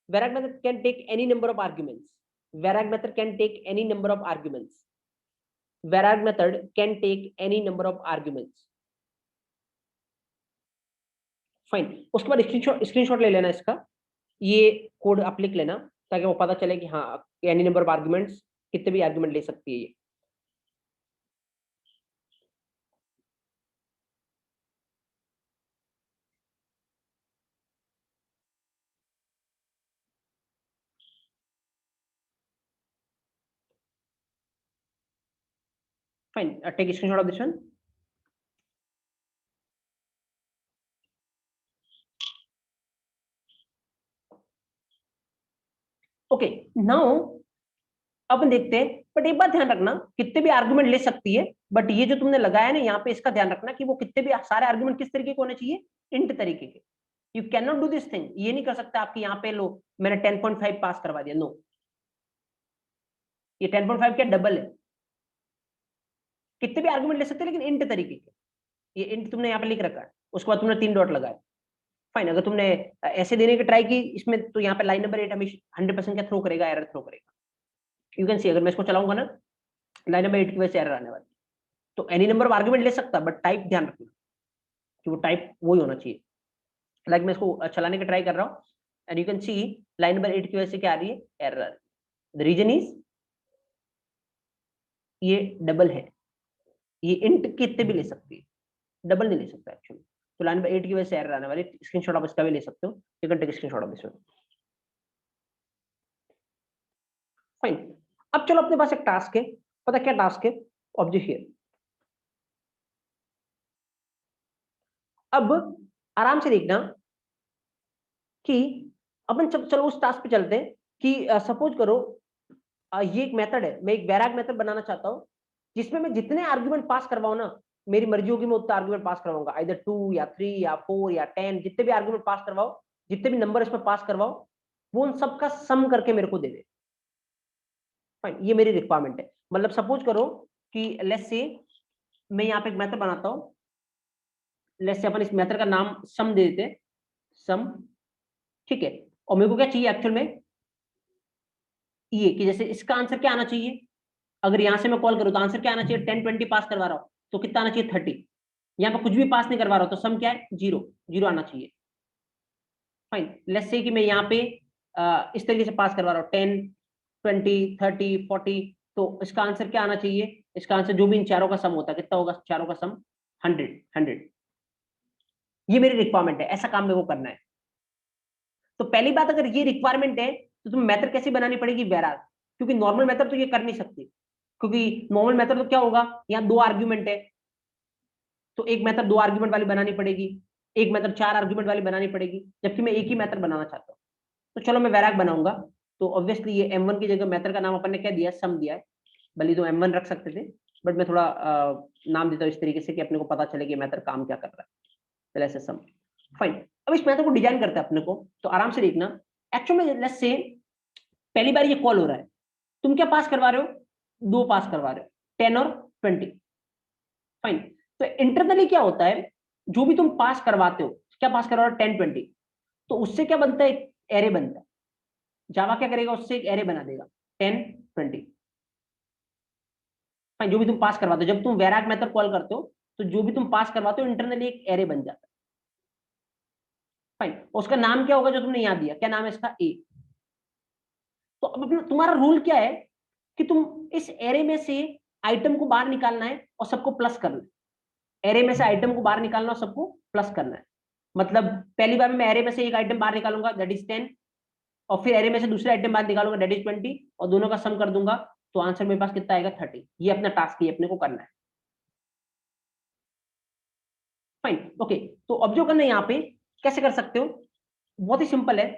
vararg method can take any number of arguments, vararg method can take any number of arguments, vararg method can take any number of arguments. Fine, उसके बाद screenshot ले लेना इसका, ये code आप लिख लेना ताकि वो पता चले कि हाँ एनी नंबर ऑफ आर्ग्यूमेंट्स, कितने भी आर्ग्यूमेंट ले सकती है ये। Fine, take screenshot of this one. Okay, now अब देखते हैं, बट एक बात ध्यान रखना, कितने भी आर्गुमेंट ले सकती है, बट ये जो तुमने लगाया ना यहाँ पे, इसका ध्यान रखना कि वो कितने भी सारे आर्गुमेंट किस तरीके के होने चाहिए, इंट तरीके के। You can not do this thing, ये नहीं कर सकता आपकी यहाँ पे लो मैंने 10.5 पास करवा दिया, नो, ये 10.5 क्या डबल है, कितने भी आर्गुमेंट ले सकते हैं लेकिन इंट तरीके के। ये इंट तुमने यहाँ पे लिख रखा है, उसके बाद तुमने 3 डॉट लगाया। फाइन, अगर तुमने ऐसे देने की ट्राई की इसमें, तो यहाँ पे लाइन नंबर 8 हमेशा 100% क्या थ्रो करेगा, एरर थ्रो करेगा। यू कैन सी, अगर मैं इसको चलाऊंगा ना, लाइन नंबर 8 की वजह से एरर आने वाली। तो एनी नंबर ऑफ आर्गुमेंट ले सकता, बट टाइप ध्यान रखना कि वो टाइप वही होना चाहिए। लाइक मैं इसको चलाने की ट्राई कर रहा हूँ, and you can see line number 8 की वजह से क्या आ रही है, एरर। द रीजन इज ये डबल है, ये इंट कितने भी ले सकती है, डबल नहीं ले सकता एक्चुअली। तो लाइन नंबर 8 की वजह से एरर आने वाली, स्क्रीनशॉट आप इसका भी ले सकते हो, you can take screenshot of this one. Fine, अब चलो अपने पास एक टास्क है, पता क्या टास्क है, ऑब्जेक्ट हियर। अब आराम से देखना कि अपन चलो उस टास्क पे चलते हैं कि सपोज करो ये एक मेथड है, मैं एक वैराग मेथड बनाना चाहता हूं, जिसमें मैं जितने आर्गुमेंट पास करवाऊं ना, मेरी मर्जी होगी मैं उतना आर्गुमेंट पास करवाऊंगा, आइदर 2 या 3 या 4 या 10, जितने भी आर्गुमेंट पास करवाओ, जितने भी नंबर इसमें पास करवाओ, वो उन सबका सम करके मेरे को दे दे। फाइन, ये मेरी रिक्वायरमेंट है। मतलब सपोज करो कि लेट्स से मैं यहाँ पे एक मेथड बनाता हूँ, लेट्स से अपन इस मेथड का नाम सम दे देते, सम, ठीक है। और मेरे को क्या चाहिए एक्चुअल में, ये कि जैसे इसका आंसर क्या आना चाहिए, अगर यहां से मैं कॉल करूं तो आंसर क्या आना चाहिए, 10-20 पास करवा रहा हूं तो कितना आना चाहिए, 30। यहाँ पर कुछ भी पास नहीं करवा रहा हूं तो सम क्या है, 0, 0 आना चाहिए। फाइन, लेट्स से कि मैं यहाँ पे इस तरीके से पास करवा रहा हूँ, 10, 20, 30, 40, तो इसका आंसर क्या आना चाहिए, इसका आंसर जो भी इन चारों का सम होता है कितना होगा, चारों का सम 100। ये मेरी रिक्वायरमेंट है, ऐसा काम मेरे को करना है। तो पहली बात, अगर ये रिक्वायरमेंट है तो तुम्हें मेथड कैसी बनानी पड़ेगी, वैराग, क्योंकि नॉर्मल मेथड तो ये कर नहीं सकती, क्योंकि नॉर्मल मेथड तो क्या होगा, यहाँ 2 आर्ग्यूमेंट है, तो एक मेथड 2 आर्ग्यूमेंट वाली बनानी पड़ेगी, एक मेथड 4 आर्ग्यूमेंट वाली बनानी पड़ेगी, जबकि मैं एक ही मेथड बनाना चाहता हूँ। तो चलो मैं वैराग बनाऊंगा, तो ऑब्वियसली ये M1 की जगह मेथड का नाम अपन ने क्या दिया, सम दिया है, भले तो M1 रख सकते थे, बट मैं थोड़ा नाम देता हूँ इस तरीके से कि अपने को पता चले कि मेथड काम क्या कर रहा है, पहले ऐसे सम। फाइन, अब इस मेथड को डिजाइन करते हैं अपने को, तो आराम से देखना। एक्चुअल में लेट्स से पहली बार ये कॉल हो रहा है, तुम क्या पास करवा रहे हो, 2 पास करवा रहे हो, 10 और 20। फाइन, तो इंटरनली क्या होता है, जो भी तुम पास करवाते हो, क्या पास करवा रहे हो, 10-20, तो उससे क्या बनता है, एक एरे बनता है। जावा क्या करेगा, उससे एक एरे बना देगा, 10-20। फाइन, जो भी तुम पास करवाते हो, जब तुम वैराग मेथड कॉल करते हो, तो जो भी तुम पास करवाते हो इंटरनली एक एरे बन जाता है। फाइन, उसका नाम क्या होगा जो तुमने यहां दिया, क्या नाम है इसका, ए। तो अब अपना तुम्हारा रूल क्या है कि तुम इस एरे में से आइटम को बाहर निकालना है और सबको प्लस करना है। एरे में से आइटम को बाहर निकालना और सबको प्लस करना है। मतलब पहली बार में मैं एरे में से एक आइटम बाहर निकालूंगा, दैट इज 10, और फिर एरे में से दूसरे आइटम बाहर निकालूंगा, दैट इज 20, और दोनों का सम कर दूंगा, तो आंसर मेरे पास कितना आएगा, 30। ये अपना टास्क है, अपने को करना है। Fine, okay. तो अब जो करना है यहाँ पे कैसे कर सकते हो, बहुत ही सिंपल है।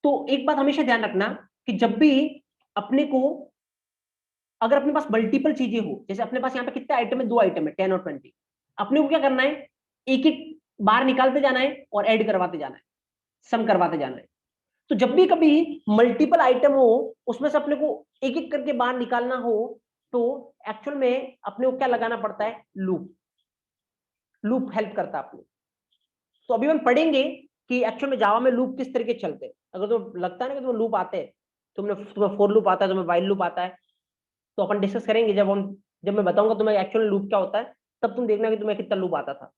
तो एक बात हमेशा ध्यान रखना कि जब भी अपने को, अगर अपने पास मल्टीपल चीजें हो, जैसे अपने पास यहाँ पे कितने आइटम है, 2 आइटम है, 10 और 20, अपने को क्या करना है, एक एक बार निकालते जाना है और ऐड करवाते जाना है, सम करवाते जाना है। तो जब भी कभी मल्टीपल आइटम हो, उसमें से अपने को एक एक करके बाहर निकालना हो, तो एक्चुअल में अपने को क्या लगाना पड़ता है, लूप। लूप हेल्प करता है अपने। तो अभी हम पढ़ेंगे कि एक्चुअल में जावा में लूप किस तरीके चलते हैं। अगर तो लगता है ना कि तुम्हें लूप आते हैं, तुम्हें फॉर लूप आता है, तुम्हें व्हाइल लूप आता है, तो अपन डिस्कस करेंगे जब मैं बताऊंगा तुम्हें एक्चुअल लूप क्या होता है, तब तुम देखना कि तुम्हें कितना लूप आता था।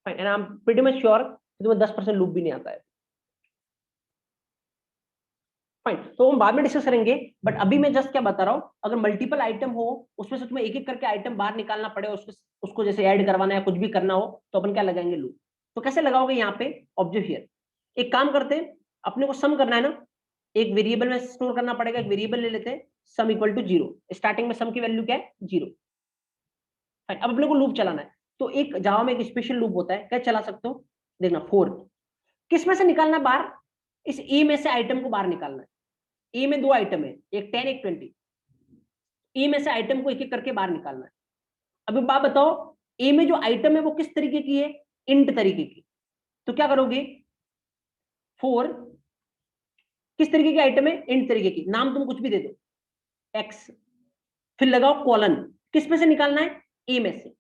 Fine, and I am pretty much sure तुम्हें 10% लूप भी नहीं आता है। फाइन, तो हम बाद में डिस्कस करेंगे, बट अभी मैं जस्ट क्या बता रहा हूं, अगर मल्टीपल आइटम हो, उसमें से तुम्हें एक एक करके आइटम बाहर निकालना पड़े, उसको जैसे ऐड करवाना है, कुछ भी करना हो, तो अपन क्या लगाएंगे, लूप। तो कैसे लगाओगे यहाँ पे, ऑब्जर्व हियर। एक काम करते हैं, अपने को सम करना है ना, एक वेरिएबल में स्टोर करना पड़ेगा, एक वेरिएबल ले लेते हैं, सम इक्वल टू 0। स्टार्टिंग में सम की वैल्यू क्या है, 0। अब अपने को लूप चलाना है, तो एक जावा में एक स्पेशल लूप होता है, क्या चला सकते हो, देखना, फोर। किस में से निकालना है बाहर, इस ए में से आइटम को बाहर निकालना है। ए में 2 आइटम है, एक 10 एक 20। ए में से आइटम को एक एक करके बाहर निकालना है। अभी बात बताओ, ए में जो आइटम है वो किस तरीके की है, इंट तरीके की। तो क्या करोगे, फोर, किस तरीके की आइटम है, इंट तरीके की, नाम तुम कुछ भी दे दो, एक्स, फिर लगाओ कॉलन। किस में से निकालना है, ए में से,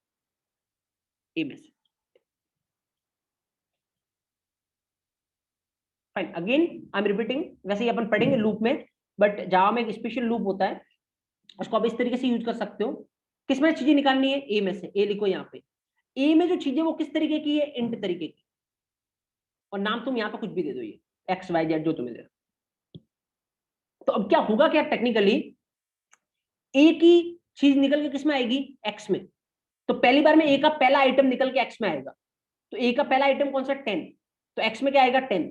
ए में से। Fine, again I am repeating, वैसे ही अपन पढ़ेंगे लूप में, बट जावा में एक स्पेशल लूप होता है, उसको आप इस तरीके से यूज कर सकते हो। किसमें चीजें निकालनी है, ए में से, ए लिखो यहाँ पे। ए में जो चीजें वो किस तरीके की है, इंट तरीके की, और नाम तुम यहाँ पे कुछ भी दे दो, ये एक्स वाई जेड जो तुम्हें दे। तो अब क्या होगा, क्या टेक्निकली ए की चीज निकल के किसमें आएगी, एक्स में। तो पहली बार में ए का पहला आइटम निकल के एक्स में आएगा। तो ए का पहला आइटम कौन सा, 10, तो एक्स में क्या आएगा, 10।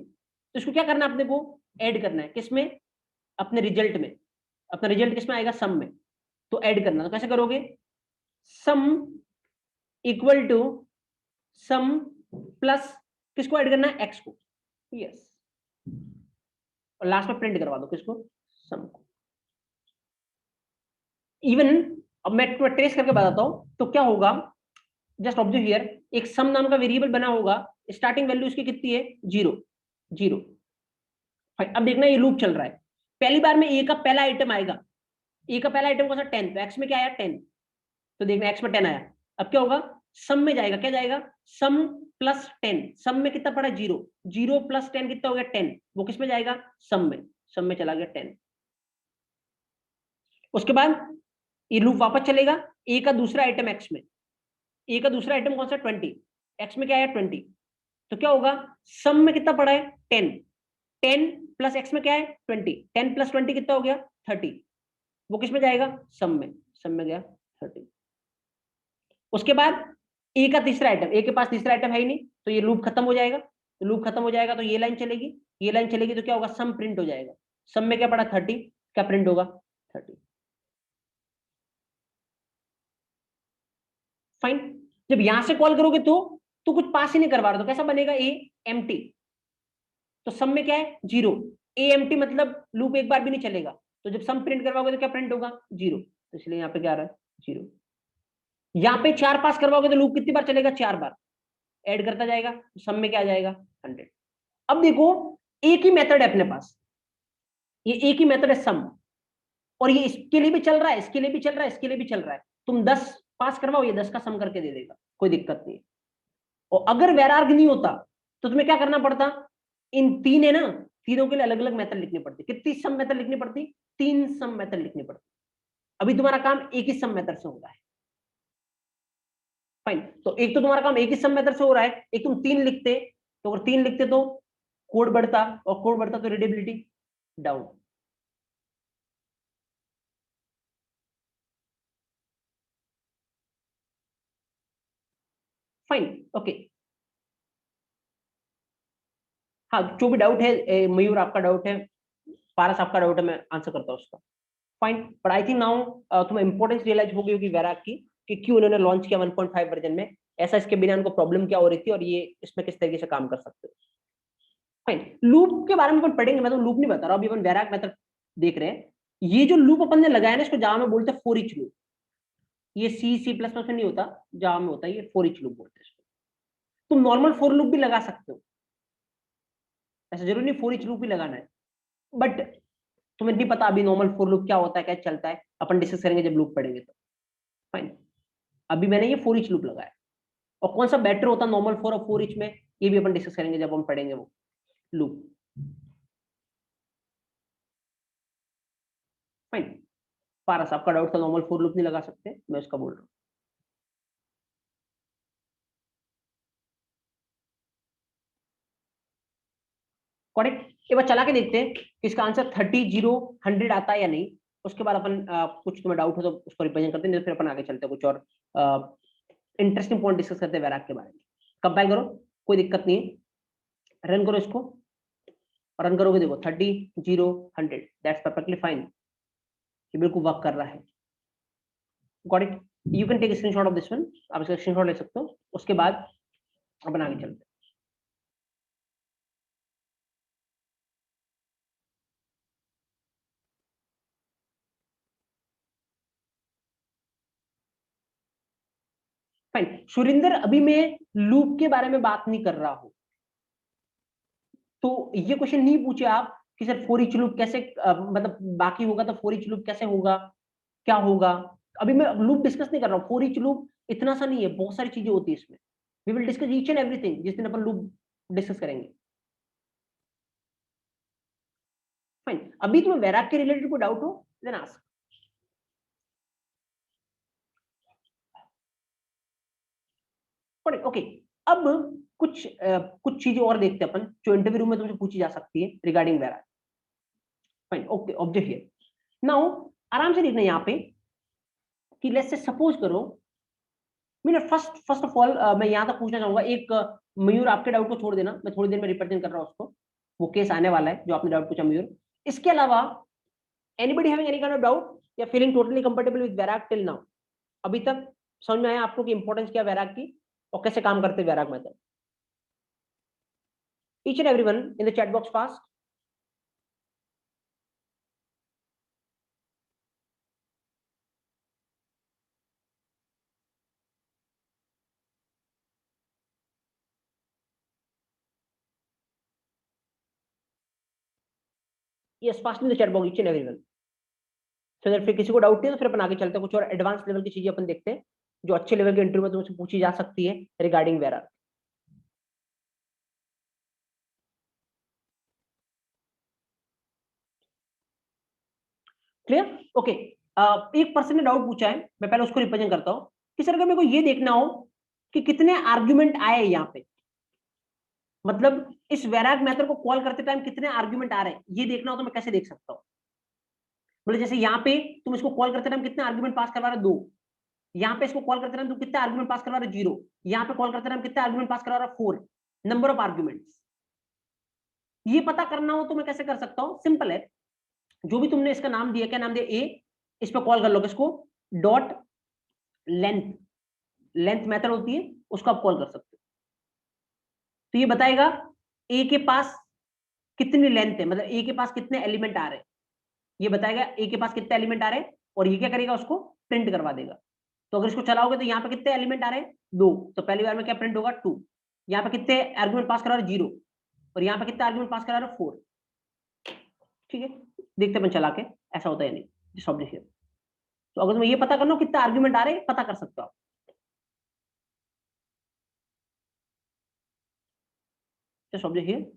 तो इसको क्या करना है अपने को, ऐड करना है, किसमें, अपने रिजल्ट में। अपना रिजल्ट किसमें आएगा, सम में। तो ऐड करना, तो कैसे करोगे, sum equal to sum plus, किसको ऐड करना है, एक्स को, यस, और लास्ट में प्रिंट करवा दो, किसको, सम को। इवन अब मैं ट्रेस करके बताता हूं, तो क्या होगा, जस्ट ऑब्जर्व हियर, एक सम नाम का वेरिएबल बना होगा, स्टार्टिंग वैल्यू इसकी कितनी है, 0 0। अब देखना ये लूप चल रहा है, पहली बार में ए का पहला आइटम आएगा, ए का पहला आइटम कौन सा, 10, तो एक्स में क्या आया, 10। तो देखना एक्स में 10 आया, अब क्या होगा, सम में जाएगा, क्या जाएगा, सम प्लस 10, सम में कितना पड़ा, 0, 0 प्लस 10 कितना हो गया, 10, वो किस में जाएगा, सम में चला गया 10। उसके बाद ये लूप वापस चलेगा, ए का दूसरा आइटम एक्स में, ए का दूसरा आइटम कौन सा, 20, एक्स में क्या है, 20। तो क्या होगा, सम में कितना पड़ा है, 10, 10 प्लस एक्स में क्या है, 20, 10 प्लस 20 कितना हो गया, 30, वो किस में जाएगा, सम में गया 30। उसके बाद ए का तीसरा आइटम, ए के पास तीसरा आइटम है ही नहीं, तो ये लूप खत्म हो जाएगा। तो लूप खत्म हो जाएगा तो ये लाइन चलेगी, ये लाइन चलेगी, तो क्या होगा, सम प्रिंट हो जाएगा। सम में क्या पड़ा, 30, क्या प्रिंट होगा, 30। फाइन, जब यहां से कॉल करोगे तो कुछ पास ही नहीं करवा रहे, तो कैसा बनेगा, ए एम्प्टी, तो सम में क्या है, 0, ए एम्प्टी मतलब लूप एक बार भी नहीं चलेगा। तो जब सम प्रिंट करवाओगे तो क्या प्रिंट होगा, 0, तो इसलिए यहाँ पे क्या आ रहा है, 0। यहाँ पे 4 पास करवाओगे तो लूप कितनी बार चलेगा, 4 बार, ऐड करता जाएगा, तो सम में क्या आ जाएगा, 100। अब देखो, एक ही मेथड है अपने पास, ये एक ही मेथड है सम, और ये इसके लिए भी चल रहा है, इसके लिए भी चल रहा है, इसके लिए भी चल रहा है। तुम 10 पास करवाओ, ये 10 का सम करके दे देगा, कोई दिक्कत नहीं है। और अगर वैरार्ग नहीं होता तो तुम्हें क्या करना पड़ता, इन तीन है ना, तीनों के लिए अलग अलग मेथड लिखनी पड़ती। कितनी सम मेथड लिखनी पड़ती, 3 सम मेथड लिखनी पड़ती। अभी तुम्हारा काम एक ही सम मेथड से होगा है। फाइन, तो एक तो तुम्हारा काम एक ही सम मेथड से हो रहा है, एक तुम 3 लिखते, तो अगर 3 लिखते तो कोड बढ़ता, और कोड बढ़ता तो रीडेबिलिटी डाउन। Fine, okay. हाँ, जो भी डाउट है मयूर आपका डाउट है, पारस आपका डाउट है, मैं आंसर करता हूँ उसका। Fine, but I think now तुम्हें इंपॉर्टेंस रियलाइज हो गई होगी वैराग की, कि क्यों उन्होंने लॉन्च किया 1.5 वर्जन में, ऐसा इसके बिना उनको प्रॉब्लम क्या हो रही थी, और ये इसमें किस तरीके से काम कर सकते हो। फाइन, लूप के बारे में अपन पढ़ेंगे, मैं तो लूप नहीं बता रहा, अभी अपन वैराग मेथड देख रहे हैं। ये जो लूप अपन ने लगाया ना, इसको जावा में बोलते हैं फॉर ईच लूप। ये सी प्लस प्लस में नहीं होता, जावा में होता है, ये फॉर ईच लूप बोलते हैं इसको। तुम नॉर्मल फॉर लूप भी लगा सकते हो, ऐसा जरूरी नहीं फॉर ईच लूप ही लगाना है, बट तुम्हें नहीं पता अभी नॉर्मल फॉर लूप क्या होता है, क्या चलता है, अपन डिस्कस करेंगे जब लूप पढ़ेंगे तो। फाइन, अभी मैंने ये फॉर ईच लूप लगाया, और कौन सा बेटर होता है नॉर्मल फॉर और फॉर ईच में, ये भी अपन डिस्कस करेंगे जब हम पढ़ेंगे वो लूप। फाइन, पारस आपका डाउट था नॉर्मल फॉर लूप नहीं लगा सकते, मैं उसका बोल रहा हूँ। करेक्ट, एक बार चला के देखते हैं कि इसका आंसर 30, 0, 100 आता है या नहीं। उसके बाद अपन कुछ तुम्हें डाउट हो तो उसको रिप्रेजेंट करते हैं, नहीं तो फिर अपन आगे चलते हैं, कुछ और इंटरेस्टिंग पॉइंट डिस्कस करते हैं वैराग के बारे में। कंपाइल करो, कोई दिक्कत नहीं है, रन करो इसको, रन करोगे देखो 30, 0, 100, दैट्स परफेक्टली फाइन, ये बिल्कुल वर्क कर रहा है। Got it, you can take screenshot of this one, आप इसका स्क्रीनशॉट ले सकते हो, उसके बाद अपन आगे चलते हैं। फाइन, सुरिंदर अभी मैं लूप के बारे में बात नहीं कर रहा हूं, तो ये क्वेश्चन नहीं पूछे आप कि सर फॉर ईच लूप कैसे मतलब बाकी होगा तो फॉर ईच लूप कैसे होगा, क्या होगा। अभी मैं लूप डिस्कस नहीं कर रहा हूँ, फॉर ईच लूप इतना सा नहीं है, बहुत सारी चीजें होती है इसमें। We will discuss each and everything जिस दिन अपन लूप डिस्कस करेंगे। फाइन, अभी तुम्हें वैराग के रिलेटेड कोई डाउट हो देन आस्क। ओके, अब कुछ चीजें और देखते हैं अपन, जो इंटरव्यू में तुमसे पूछी जा सकती है regarding vararg. Fine, okay, object here now, आराम से देखना यहाँ पे कि लेट्स से सपोज करो, मैं फर्स्ट फर्स्ट ऑफ ऑल मैं यहाँ तक पूछना चाहूंगा, एक मयूर आपके डाउट को छोड़ देना, मैं थोड़ी देर में रिप्रेजेंट कर रहा हूँ उसको, वो केस आने वाला है जो आपने डाउट पूछा मयूर। इसके अलावा anybody having any kind of doubt या feeling totally comfortable with vararg till now, अभी तक समझ में आया आपको कि इंपॉर्टेंस क्या वैराग की और कैसे काम करते हैं vararg method. Each and everyone in the chat box fast. Yes, fast in the chat box each and everyone, so that फिर किसी को डाउट नहीं है तो फिर अपन आगे चलते हैं, कुछ और एडवांस लेवल की चीजें अपन देखते हैं जो अच्छे लेवल के इंटरव्यू में तुमसे पूछी जा सकती है रिगार्डिंग वैराग। Clear, okay. एक पर्सन ने डाउट पूछा है, मैं पहले उसको रिप्रेजेंट करता हूँ कि सर अगर मेरे को ये देखना हो कि कितने आर्ग्यूमेंट आए यहाँ पे, मतलब इस वैराग मेथड को कॉल करते टाइम कितने आर्ग्यूमेंट आ रहे हैं ये देखना हो तो मैं कैसे देख सकता हूँ। बोले जैसे यहाँ पे तुम इसको कॉल करते टाइम कितने आर्ग्यूमेंट पास करवा रहे हो, 2। यहाँ पे इसको कॉल करते टाइम तुम कितने आर्ग्यूमेंट पास करवा रहे हो, 0। यहाँ पे कॉल करते टाइम कितने आर्ग्यूमेंट पास करवा रहे हो, 4। नंबर ऑफ आर्ग्यूमेंट्स, ये पता करना हो तो मैं कैसे कर सकता हूँ, सिंपल है, जो भी तुमने इसका नाम दिया, क्या नाम दिया, ए, इस पर कॉल कर लो किसको, डॉट लेंथ, लेंथ मेथड होती है उसको आप कॉल कर सकते हो। तो ये बताएगा ए के पास कितनी लेंथ है, मतलब ए के पास कितने एलिमेंट आ रहे हैं, ये बताएगा ए के पास कितने एलिमेंट आ रहे हैं, और ये क्या करेगा उसको प्रिंट करवा देगा। तो अगर इसको चलाओगे तो यहाँ पे कितने एलिमेंट आ रहे हैं, 2, तो पहली बार में क्या प्रिंट होगा, 2। यहाँ पे कितने आर्गुमेंट पास करा रहे, 0, और यहाँ पे कितने आर्गुमेंट पास करा रहे, 4। ठीक है, देखते हैं चला के ऐसा होता है या नहीं ऑब्जेक्ट हियर। तो अगर तुम्हें ये पता करना हो कितने आर्गुमेंट आ रहे हैं, पता कर सकते हो आप। Just object here,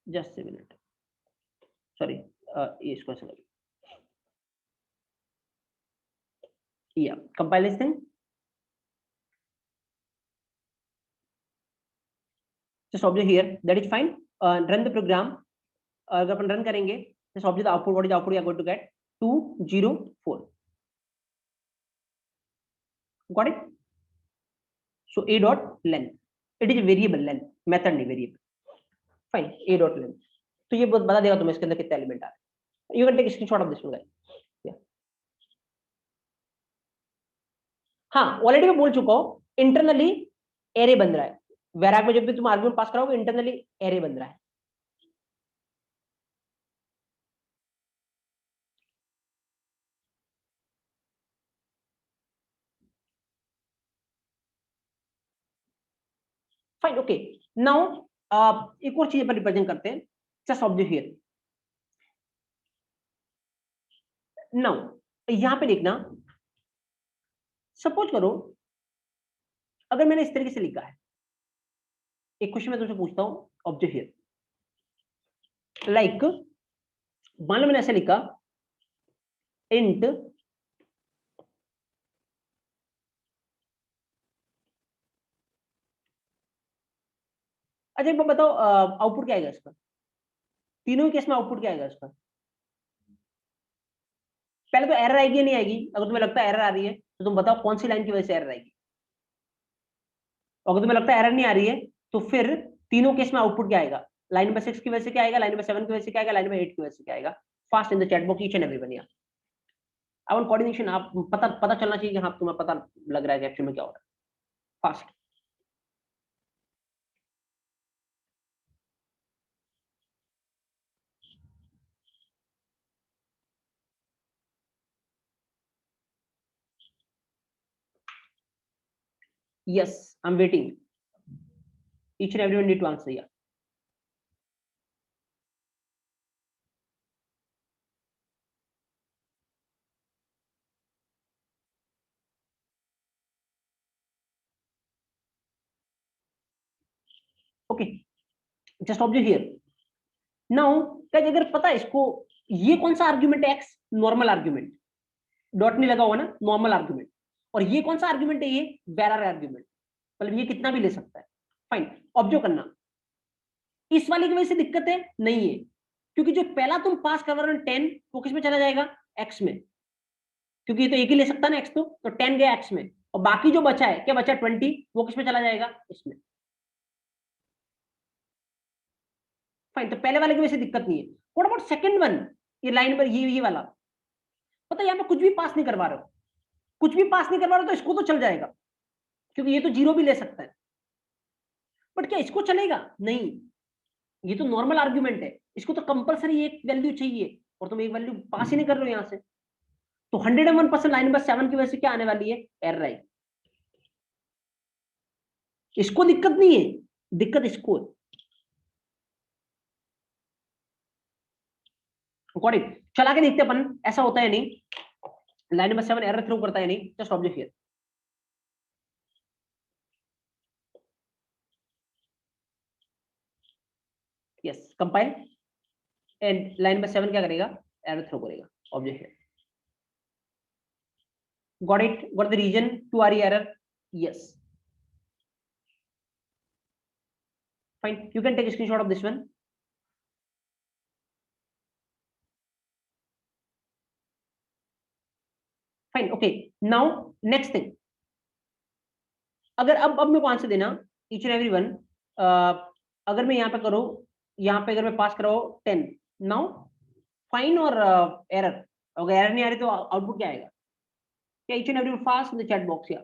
just a minute, sorry, ये इसको ऐसा लगे। Yeah, compile this thing. Just observe here. That is fine. Run the program. अगर अपन रन करेंगे, just observe the output. What is the output you are going to get? 204. Got it? So a dot length. It is a variable length. Method नहीं variable. Fine. A dot length. तो ये बता देगा तुम्हें इसके अंदर कितने एलिमेंट आ रहे हैं. You can take a screenshot of this one, guys. Yeah. हाँ, ऑलरेडी मैं बोल चुका हूँ. इंटरनली एरे बन रहा है. वेराक में जब भी तुम आर्गुमेंट पास कराओगे, इंटरनली एरे बन रहा है. फाइन. ओके. नाउ एक और चीज पर रिप्रेजेंट करते हैं. Just observe here. नाउ यहां पे देखना. सपोज करो अगर मैंने इस तरीके से लिखा है. एक क्वेश्चन मैं तुमसे पूछता हूं. Observe here. लाइक मान लो मैंने ऐसे लिखा इंट अच्छा एक बार बताओ आउटपुट क्या आएगा इसका. तीनों ही केस में आउटपुट क्या आएगा इसका. पहले तो एरर आएगी या नहीं आएगी. अगर तुम्हें लगता है एरर आ रही है तो तुम बताओ कौन सी लाइन की वजह से एरर आएगी. अगर तुम्हें लगता है एरर नहीं आ रही है तो फिर तीनों केस में आउटपुट क्या आएगा. लाइन नंबर 6 की वजह से क्या आएगा, लाइन नंबर 7 की वजह से क्या आएगा, लाइन नंबर 8 की वजह से क्या आएगा. Fast in the chat box each and everyone. या अब कोऑर्डिनेशन आप पता चलना चाहिए कि हाँ तुम्हें पता लग रहा है कि एक्चुअली में क्या हो रहा है. Fast. Yes, I'm waiting. Each and everyone need to answer. Yeah. Okay. Just observe here. Now, guys, अगर पता है इसको ये कौन सा आर्ग्यूमेंट है. X normal argument. डॉट नहीं लगा हुआ ना. Normal argument. और ये कौन सा आर्ग्यूमेंट है. ये वेरार आर्ग्यूमेंट. मतलब ये कितना भी ले सकता है. फाइन. ऑब्जर्व करना. इस वाले की वजह से दिक्कत है नहीं है. क्योंकि जो पहला तुम पास कर रहे हो 10 वो किस में चला जाएगा. एक्स में. क्योंकि ये तो एक ही ले सकता है ना एक्स. तो 10 गया एक्स में. और बाकी जो बचा है क्या बचा 20 वो किस में चला जाएगा. इसमें. फाइन. तो पहले वाले की वजह से दिक्कत नहीं है. What about second one. ये लाइन पर ये वाला. पता है यहाँ पे कुछ भी पास नहीं करवा रहे हो. कुछ भी पास नहीं करवा रहे हो तो इसको तो चल जाएगा. क्योंकि ये तो जीरो भी ले सकता है. बट क्या इसको चलेगा नहीं. ये तो नॉर्मल आर्ग्यूमेंट है. इसको तो कंपलसरी एक वैल्यू चाहिए. और तुम एक वैल्यू पास ही नहीं कर रहे हो यहां से. तो 101% लाइन नंबर 7 की वजह से क्या आने वाली है. एरर आई. इसको दिक्कत नहीं है. दिक्कत इसको है. चला के देखते अपन ऐसा होता है नहीं. लाइन नंबर 7 एरर थ्रो करता है नहीं. Just observe here. Yes compile. And line number 7 क्या करेगा. एरर थ्रो करेगा. Observe here. Got it. Got the reason to RE error. Yes. Fine. You can take a screenshot of this one. Fine. Okay. Now next thing. अगर अब मेरे को answer देना. Each and every one. अगर मैं यहाँ पे करूँ. यहाँ पे अगर मैं पास कराओ 10. Now फाइन और एरर. अगर एरर नहीं आ रही तो आउटपुट क्या आएगा. क्या each and every one fast in the chat box. Yeah.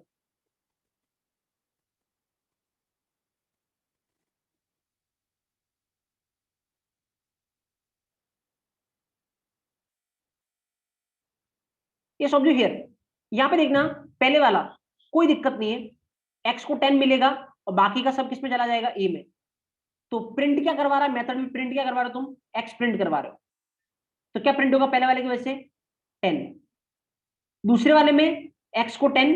ये समझो हियर. यहाँ पे देखना पहले वाला कोई दिक्कत नहीं है. एक्स को 10 मिलेगा और बाकी का सब किस में चला जाएगा. ए में. तो प्रिंट क्या करवा रहा है. मेथड में प्रिंट क्या करवा रहे हो तुम. एक्स प्रिंट करवा रहे हो. तो क्या प्रिंट होगा पहले वाले की वजह से 10. दूसरे वाले में एक्स को 10.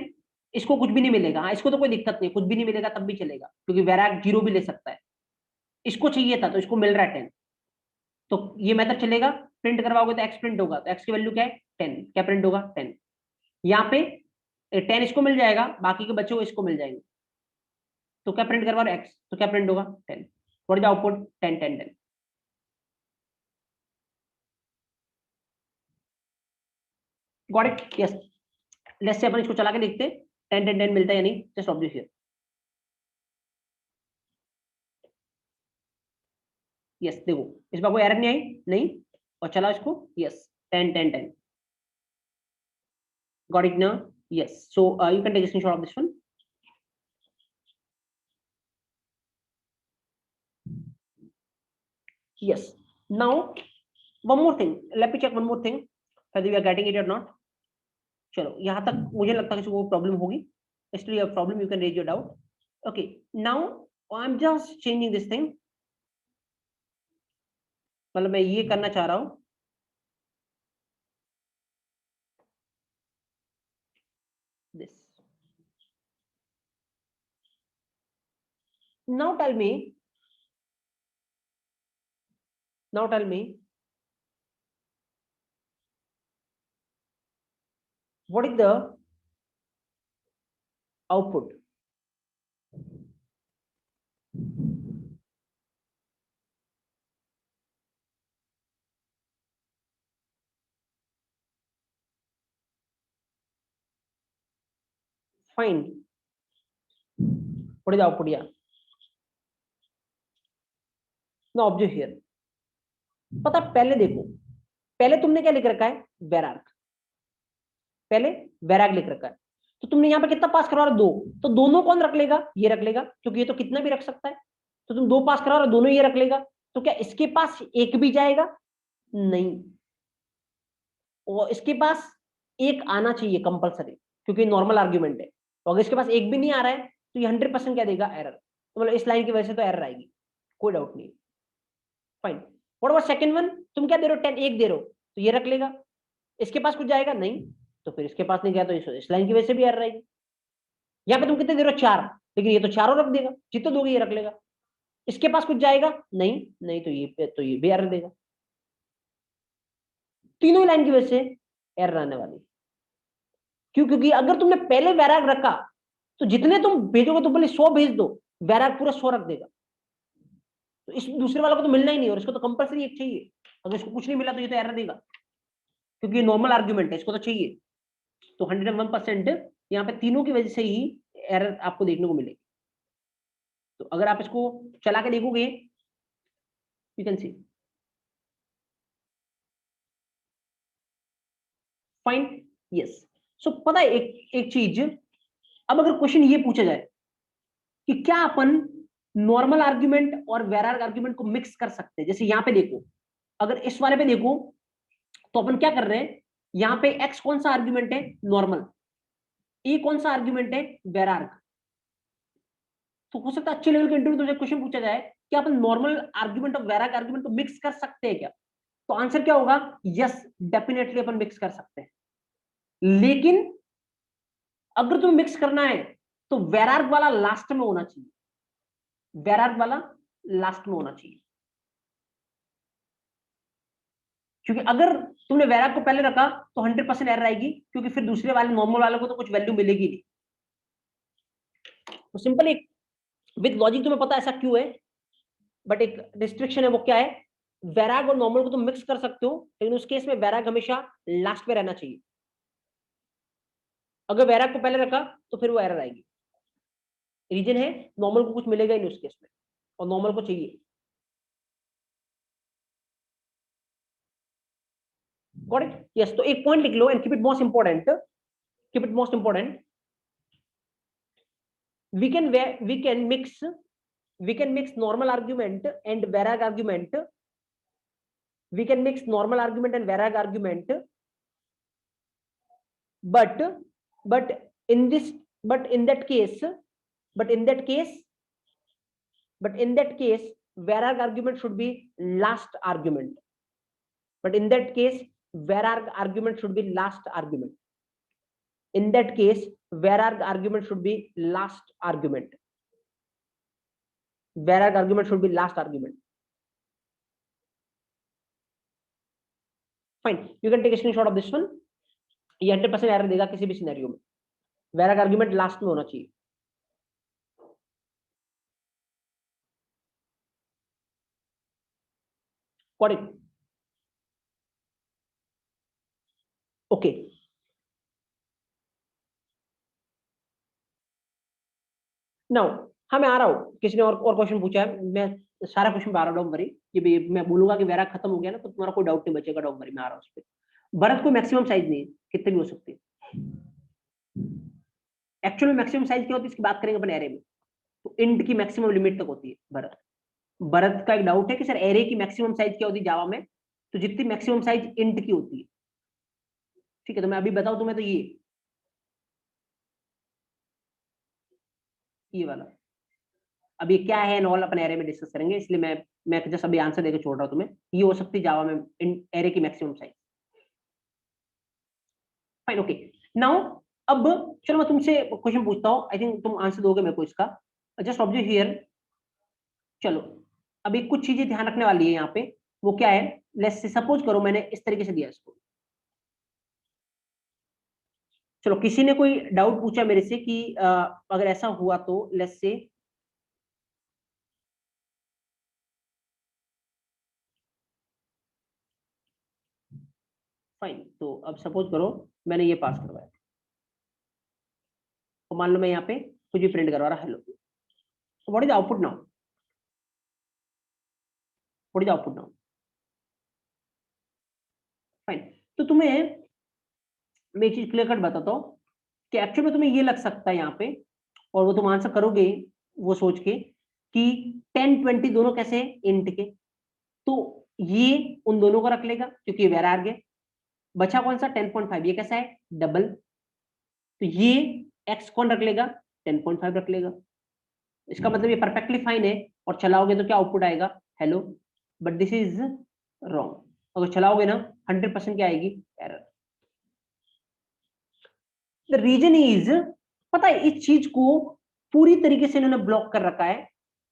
इसको कुछ भी नहीं मिलेगा. हाँ इसको तो कोई दिक्कत नहीं. कुछ भी नहीं मिलेगा तब भी चलेगा क्योंकि वेराक जीरो भी ले सकता है. इसको चाहिए था तो इसको मिल रहा है 10. तो ये मेथड चलेगा. प्रिंट करवाओगे तो एक्स प्रिंट होगा. तो एक्स की वैल्यू क्या है 10. क्या प्रिंट होगा 10. यहाँ पे 10 इसको मिल जाएगा, बाकी के बच्चों को इसको मिल जाएंगे। तो क्या प्रिंट करवा रहे एक्स, तो क्या प्रिंट होगा 10। What is output 10 10 10। Got it, yes. Let's say अपन इसको चला के देखते हैं 10 10 10 मिलता है या नहीं। Just observe here. यस देखो, इस बार कोई एरर नहीं आई, नहीं। और चला इसको, यस 10 10 10। गॉट इट ना, yes. So you can take a screenshot of this one. Yes. Now one more thing, let me check one more thing whether we are getting it or not. चलो यहां तक मुझे लगता है कि वो problem होगी, इसलिए problem you can raise your doubt. Okay, now I am just changing this thing. मतलब मैं ये करना चाह रहा हूं, this. Now tell me, now tell me what is the output? Find what is the output? Yeah. Now observe here. पता पहले देखो, पहले तुमने क्या लिख रखा है, वैराग। पहले वैराग लिख रखा है, तो तुमने यहाँ पे कितना पास करवा रहे हो, 2। तो दोनों कौन रख लेगा, ये रख लेगा, क्योंकि ये तो कितना भी रख सकता है। तो तुम 2 पास करवा रहे हो, दोनों ये रख लेगा। तो क्या इसके पास एक भी जाएगा, नहीं। और इसके पास एक आना चाहिए कंपलसरी, क्योंकि नॉर्मल आर्ग्यूमेंट है। तो अगर इसके पास एक भी नहीं आ रहा है तो ये 100% क्या देगा, एरर। तो मतलब इस लाइन की वजह से तो एरर आएगी, कोई डाउट नहीं। Fine. What about second one, तुम क्या दे रहे हो, 10 एक दे रहे हो, तो ये रख लेगा। इसके पास कुछ जाएगा, नहीं। तो फिर इसके पास नहीं गया, तो इस लाइन की वजह से भी एरर आएगी। यहाँ पे तुम कितने दे रहे हो, 4, लेकिन ये तो चारों रख देगा, जितने दोगे ये रख लेगा। इसके पास कुछ जाएगा, नहीं, नहीं, तो ये भी एरर देगा। तीनों लाइन की वजह से एरर आने वाली। क्यों, क्योंकि अगर तुमने पहले वैराग रखा तो जितने तुम भेजोगे, तो बोले 100 भेज दो, वैराग पूरा 100 रख देगा। तो इस दूसरे वाले को तो मिलना ही नहीं, और इसको तो कंपलसरी एक चाहिए। अगर इसको कुछ नहीं मिला तो ये तो एरर देगा, क्योंकि ये नॉर्मल आर्ग्यूमेंट है, इसको तो चाहिए। तो 101% यहाँ पे तीनों की वजह से ही एरर आपको देखने को मिलेगी। तो अगर आप इसको चला के देखोगे, you can see. Fine, yes. So पता है एक चीज, अब अगर क्वेश्चन ये पूछा जाए कि क्या अपन नॉर्मल आर्ग्यूमेंट और वैराग आर्ग्यूमेंट को मिक्स कर सकते हैं, जैसे यहाँ पे देखो, अगर इस वाले पे देखो, तो अपन क्या कर रहे हैं, यहाँ पे x कौन सा आर्ग्यूमेंट है, नॉर्मल। ए कौन सा आर्ग्यूमेंट है, वैराग। तो हो सकता है अच्छे लेवल के इंटरव्यू में क्वेश्चन पूछा जाए कि अपन नॉर्मल आर्ग्यूमेंट और वैराग आर्ग्यूमेंट को मिक्स कर सकते हैं क्या। तो आंसर क्या होगा, यस, डेफिनेटली अपन मिक्स कर सकते हैं। लेकिन अगर तुम्हें मिक्स करना है तो वैराग वाला लास्ट में होना चाहिए, वैराग वाला लास्ट में होना चाहिए। क्योंकि अगर तुमने वैराग को पहले रखा तो 100% एरर आएगी, क्योंकि फिर दूसरे वाले नॉर्मल वाले को तो कुछ वैल्यू मिलेगी नहीं। तो सिंपल एक विद लॉजिक तुम्हें पता है ऐसा क्यों है, बट एक रिस्ट्रिक्शन है, वो क्या है, वैराग और नॉर्मल को तुम मिक्स कर सकते हो, लेकिन उस केस में वैराग हमेशा लास्ट में रहना चाहिए। अगर वैराग को पहले रखा तो फिर वो एरर आएगी। रीजन है, नॉर्मल को कुछ मिलेगा ही नहीं उस केस में, और नॉर्मल को चाहिए। Got it, yes. तो एक पॉइंट लिख लो and keep it most important, keep it most important. We can mix normal argument and Varag argument. We can mix normal argument and Varag argument, but in this but in that case but in that case Varag argument should be last argument. But in that case Varag argument should be last argument. In that case Varag argument should be last argument. Varag argument should be last argument. Fine, you can take a screenshot of this one. ये 100% error देगा किसी भी scenario में। वेराग argument last में होना चाहिए। Got it? Okay, now हाँ मैं आ रहा हूँ, किसी ने और क्वेश्चन पूछा है, मैं सारा क्वेश्चन पे आ रहा हूँ, डोंट वरी। ये भी मैं बोलूंगा कि वेराग खत्म हो गया ना तो तुम्हारा कोई डाउट नहीं बचेगा, डोंट वरी, मैं आ रहा हूँ उस पर। भरत कोई मैक्सिमम साइज नहीं है, कितने भी हो सकते हैं। एक्चुअल में मैक्सिमम साइज क्या होती है इसकी बात करेंगे अपन एरे में, तो इंट की मैक्सिमम लिमिट तक होती है भरत। भरत का एक डाउट है कि सर एरे की मैक्सिमम साइज क्या होती है जावा में, तो जितनी मैक्सिमम साइज इंट की होती है। ठीक है, तो मैं अभी बताऊं तुम्हें, तो ये वाला अभी क्या है नॉल अपन एरे में डिस्कस करेंगे, इसलिए मैं जस्ट अभी आंसर देकर छोड़ रहा हूं तुम्हें। ये हो सकती है जावा में एरे की maximum size. Fine, okay. Now अब चलो मैं तुमसे क्वेश्चन पूछता हूँ, आई थिंक तुम आंसर दोगे मेरे को इसका। Just observe here. चलो, अभी कुछ चीजें ध्यान रखने वाली है यहाँ पे। वो क्या है, लेट्स से सपोज करो मैंने इस तरीके से दिया इसको। चलो, किसी ने कोई डाउट पूछा मेरे से कि अगर ऐसा हुआ तो लेट्स से, फाइन, तो अब सपोज करो मैंने ये पास करवाया, तो मान लो मैं यहाँ पे कुछ भी प्रिंट करवा रहा, हेलो, तो what is output now, what is output now? Fine, तो तुम्हें मैं एक चीज क्लियर कट बताता हूँ कि एक्चुअली में तुम्हें ये लग सकता है यहाँ पे, और वो तुम आंसर करोगे वो सोच के कि 10 20 दोनों कैसे हैं इंट के, तो ये उन दोनों को रख लेगा क्योंकि ये वेरार है। बचा कौन सा 10.5, ये कैसा है डबल, तो ये एक्स कौन रख लेगा 10.5 रख लेगा। इसका मतलब ये परफेक्टली फाइन है, और चलाओगे तो क्या आउटपुट आएगा, hello. But this is wrong, अगर चलाओगे ना 100% क्या आएगी, एरर। द रीजन इज, पता है इस चीज को पूरी तरीके से इन्होंने ब्लॉक कर रखा है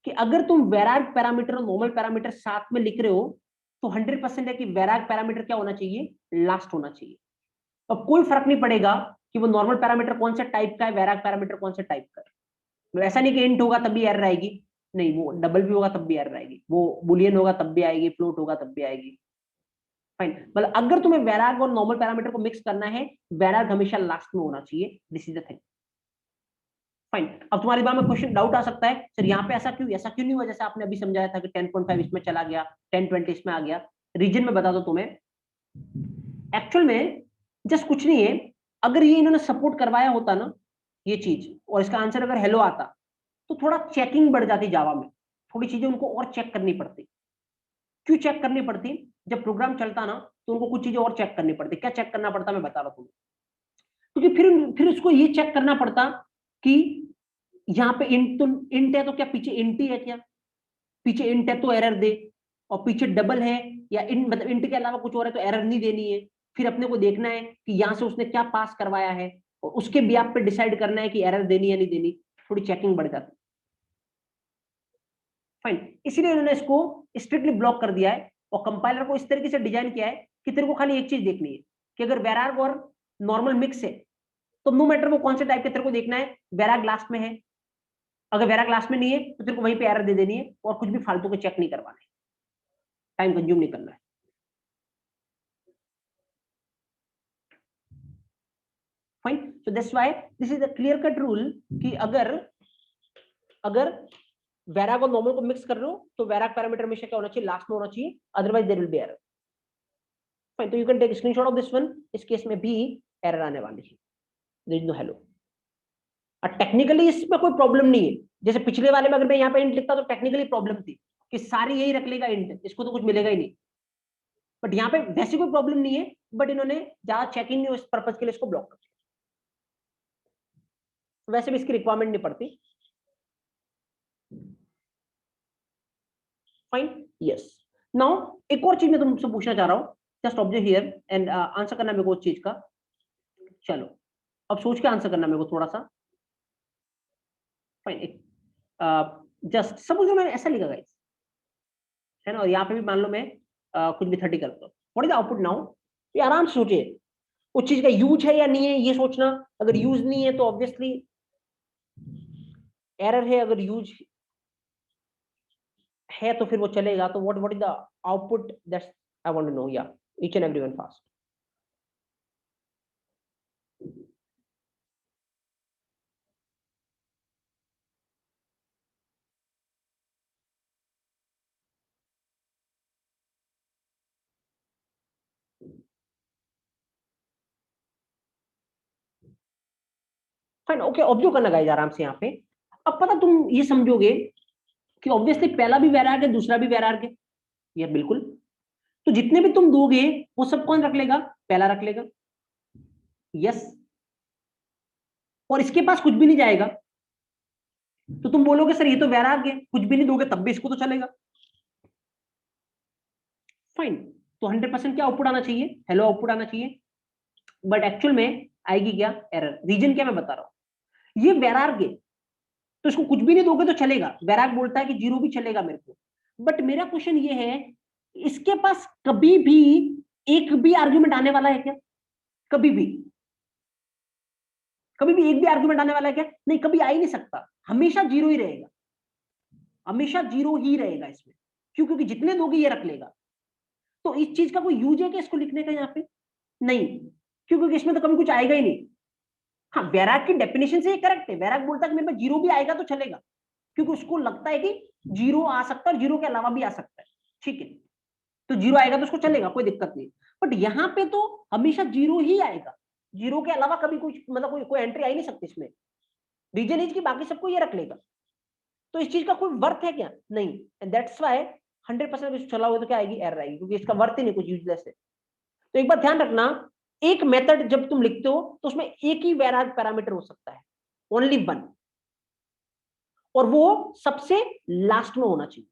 कि अगर तुम वैराग पैरामीटर और नॉर्मल पैरामीटर साथ में लिख रहे हो तो 100% है कि वैराग पैरामीटर क्या होना चाहिए, लास्ट होना चाहिए। अब कोई फर्क नहीं पड़ेगा कि वो नॉर्मल पैरामीटर कौन से टाइप का है, वैराग पैरामीटर कौन से टाइप का है। ऐसा नहीं कि इंट होगा तब भी एरर आएगी, नहीं, वो डबल भी होगा तब भी एरर आएगी, वो बुलियन होगा तब भी आएगी, फ्लोट होगा तब भी आएगी। फाइन, मतलब अगर तुम्हें वैराग और नॉर्मल पैरामीटर को मिक्स करना है, वैराग हमेशा लास्ट में होना चाहिए, this is the thing. Fine, अब तुम्हारे दिमाग में क्वेश्चन डाउट आ सकता है, सर यहाँ पे ऐसा क्यों नहीं हुआ, जैसे आपने अभी समझाया था कि 10.5 इसमें चला गया, 10 20 इसमें आ गया। रीजन में बता दो तुम्हें, एक्चुअल में जस्ट कुछ नहीं है। अगर ये इन्होंने सपोर्ट करवाया होता ना ये चीज, और इसका आंसर अगर हेलो आता, तो थोड़ा चेकिंग बढ़ जाती जावा में, थोड़ी चीजें उनको और चेक करनी पड़ती। क्यों चेक करनी पड़ती, जब प्रोग्राम चलता ना तो उनको कुछ चीजें और चेक करनी पड़ती। क्या चेक करना पड़ता मैं बता रहा हूँ, क्योंकि फिर उसको ये चेक करना पड़ता कि यहाँ पे इंट है तो क्या पीछे इंट ही है क्या, पीछे इंट है तो एरर दे, और पीछे डबल है या इंट मतलब इंट के अलावा कुछ और है तो एरर नहीं देनी है। फिर अपने को देखना है कि यहाँ से उसने क्या पास करवाया है, और उसके भी आप पे डिसाइड करना है कि एरर देनी या नहीं देनी। थोड़ी चेकिंग बढ़ जाती। फाइन, इसीलिए उन्होंने इसको स्ट्रिक्टली ब्लॉक कर दिया है, और कंपाइलर को इस तरीके से डिजाइन किया है कि तेरे को खाली एक चीज देखनी है कि अगर वैराग और नॉर्मल मिक्स है तो नो मैटर वो कौन से टाइप के, तेरे को देखना है वैराग लास्ट में है। अगर वैराग क्लास में नहीं है तो तेरे को वहीं पे एरर दे देनी है, और कुछ भी फालतू के चेक नहीं करवाना है, टाइम कंज्यूम नहीं करना है। Fine, so that's why this is a clear cut rule कि अगर अगर वैराग और नॉर्मल को मिक्स कर रहे हो तो वैराग पैरामीटर हमेशा क्या होना चाहिए, लास्ट में होना चाहिए, otherwise there will be error. Fine, तो you can take screenshot of this one, इस केस में भी एरर आने वाली है, देयर इज नो हेलो। और टेक्निकली इसमें कोई प्रॉब्लम नहीं है, जैसे पिछले वाले में अगर मैं यहाँ पे इंट लिखता तो टेक्निकली प्रॉब्लम थी कि सारी यही रख लेगा इंट, इसको तो कुछ मिलेगा ही नहीं। बट यहाँ पे वैसे कोई प्रॉब्लम नहीं है, बट इन्होंने ज्यादा चेकिंग उस पर्पज के लिए इसको ब्लॉक कर दिया। वैसे भी इसकी रिक्वायरमेंट नहीं पड़ती। Fine, yes. नाउ एक और चीज मैं तुमसे पूछना चाह रहा हूँ, just observe here and answer करना मेरे को उस चीज का। चलो, अब सोच के आंसर करना मेरे को थोड़ा सा। फाइन, जस्ट सपोज मैंने ऐसा लिखा गाइस, है ना, और यहाँ पे भी मान लो मैं कुछ भी 30 करता हूँ, व्हाट इज आउटपुट नाउ, ये आराम से सोचिए। उस चीज का यूज है या नहीं है ये सोचना। अगर यूज नहीं है तो ऑब्वियसली एरर है, अगर यूज है तो फिर वो चलेगा। तो what is the output, that's I want to know, या each and everyone fast. Fine, okay, observe करना गाइस आराम से यहाँ पे। अब पता तुम ये समझोगे कि ऑब्वियसली पहला भी वैराग है, दूसरा भी वैराग है, ये बिल्कुल। तो जितने भी तुम दोगे वो सब कौन रख लेगा? पहला रख लेगा। यस। और इसके पास कुछ भी नहीं जाएगा। तो तुम बोलोगे सर ये तो वैराग है, कुछ भी नहीं दोगे तब भी इसको तो चलेगा। फाइन। तो 100% क्या आउटपुट आना चाहिए? हेलो आउटपुट आना चाहिए। बट एक्चुअल में आएगी क्या? एरर। रीजन क्या मैं बता रहा हूं, ये वैराग है तो इसको कुछ भी नहीं दोगे तो चलेगा। वैराग बोलता है कि जीरो भी चलेगा मेरे को। बट मेरा क्वेश्चन ये है, इसके पास कभी भी एक भी आर्ग्यूमेंट आने वाला है क्या? कभी भी? कभी भी एक भी आर्ग्यूमेंट आने वाला है क्या? नहीं, कभी आ ही नहीं सकता। हमेशा जीरो ही रहेगा, हमेशा जीरो ही रहेगा इसमें। क्यों? क्योंकि जितने दोगे ये रख लेगा। तो इस चीज का कोई यूज है क्या इसको लिखने का यहाँ पे? नहीं। क्यों? क्योंकि इसमें तो कभी कुछ आएगा ही नहीं। हाँ, वैराग की डेफिनेशन से ये करेक्ट है। वैराग बोलता है कि मेरे पास जीरो भी आएगा तो चलेगा, क्योंकि उसको लगता है कि जीरो आ सकता है और जीरो के अलावा भी आ सकता है। ठीक है, तो जीरो आएगा तो उसको चलेगा, कोई दिक्कत नहीं। बट यहाँ पे तो हमेशा जीरो ही आएगा, जीरो के अलावा कभी कुछ मतलब कोई एंट्री आ ही नहीं सकती इसमें। रीजन इज की बाकी सबको ये रख लेगा। तो इस चीज का कोई वर्थ है क्या? नहीं। एंड दैट्स वाई 100% चला हुआ तो क्या आएगी? एरर आएगी, क्योंकि इसका वर्थ ही नहीं, कुछ यूजलेस है। तो एक बार ध्यान रखना, एक मेथड जब तुम लिखते हो तो उसमें एक ही वैराग पैरामीटर हो सकता है, ओनली वन। और वो सबसे लास्ट में होना चाहिए,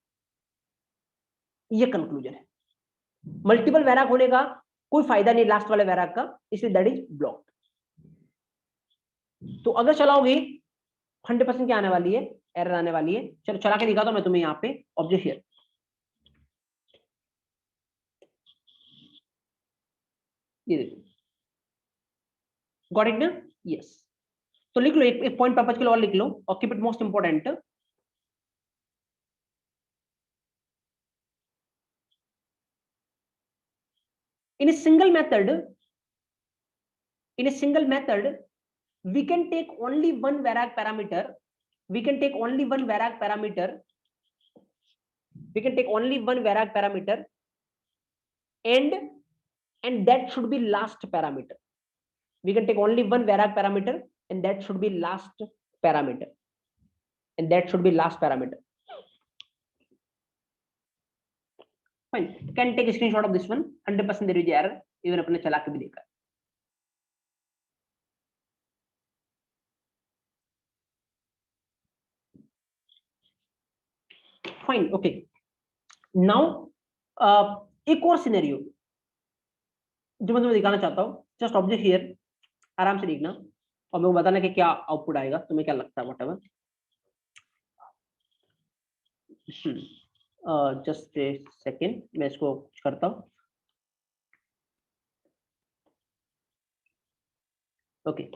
ये कंक्लूजन है। मल्टीपल वैराग होने का कोई फायदा नहीं लास्ट वाले वैराग का, इसलिए दैट इज ब्लॉक्ड। तो अगर चलाओगे 100% क्या आने वाली है? एरर आने वाली है। चलो चला के दिखाता हूं मैं तुम्हें यहाँ पे। ऑब्जेक्ट हियर, ये देखो, गॉट इट ना? यस। तो लिख लो, एक पॉइंट पर्पज के लिए और लिख लो, और keep it most important. In a single method, in a single method we can take only one varag parameter, we can take only one varag parameter, we can take only one varag parameter, and that should be last parameter. We can take only one varag parameter and that should be last parameter, and that should be last parameter. Fine, can take a screenshot of this one. 100% there is error, even अपने चला के भी देखा। Fine, okay. Now एक और scenario जो मैं तुम्हें दिखाना चाहता हूँ। जस्ट ऑब्जेक्ट हियर, आराम से देखना और मेरे को बताना कि क्या आउटपुट आएगा, तुम्हें क्या लगता है, व्हाटएवर। जस्ट ए सेकेंड, मैं इसको कुछ करता हूँ। ओके,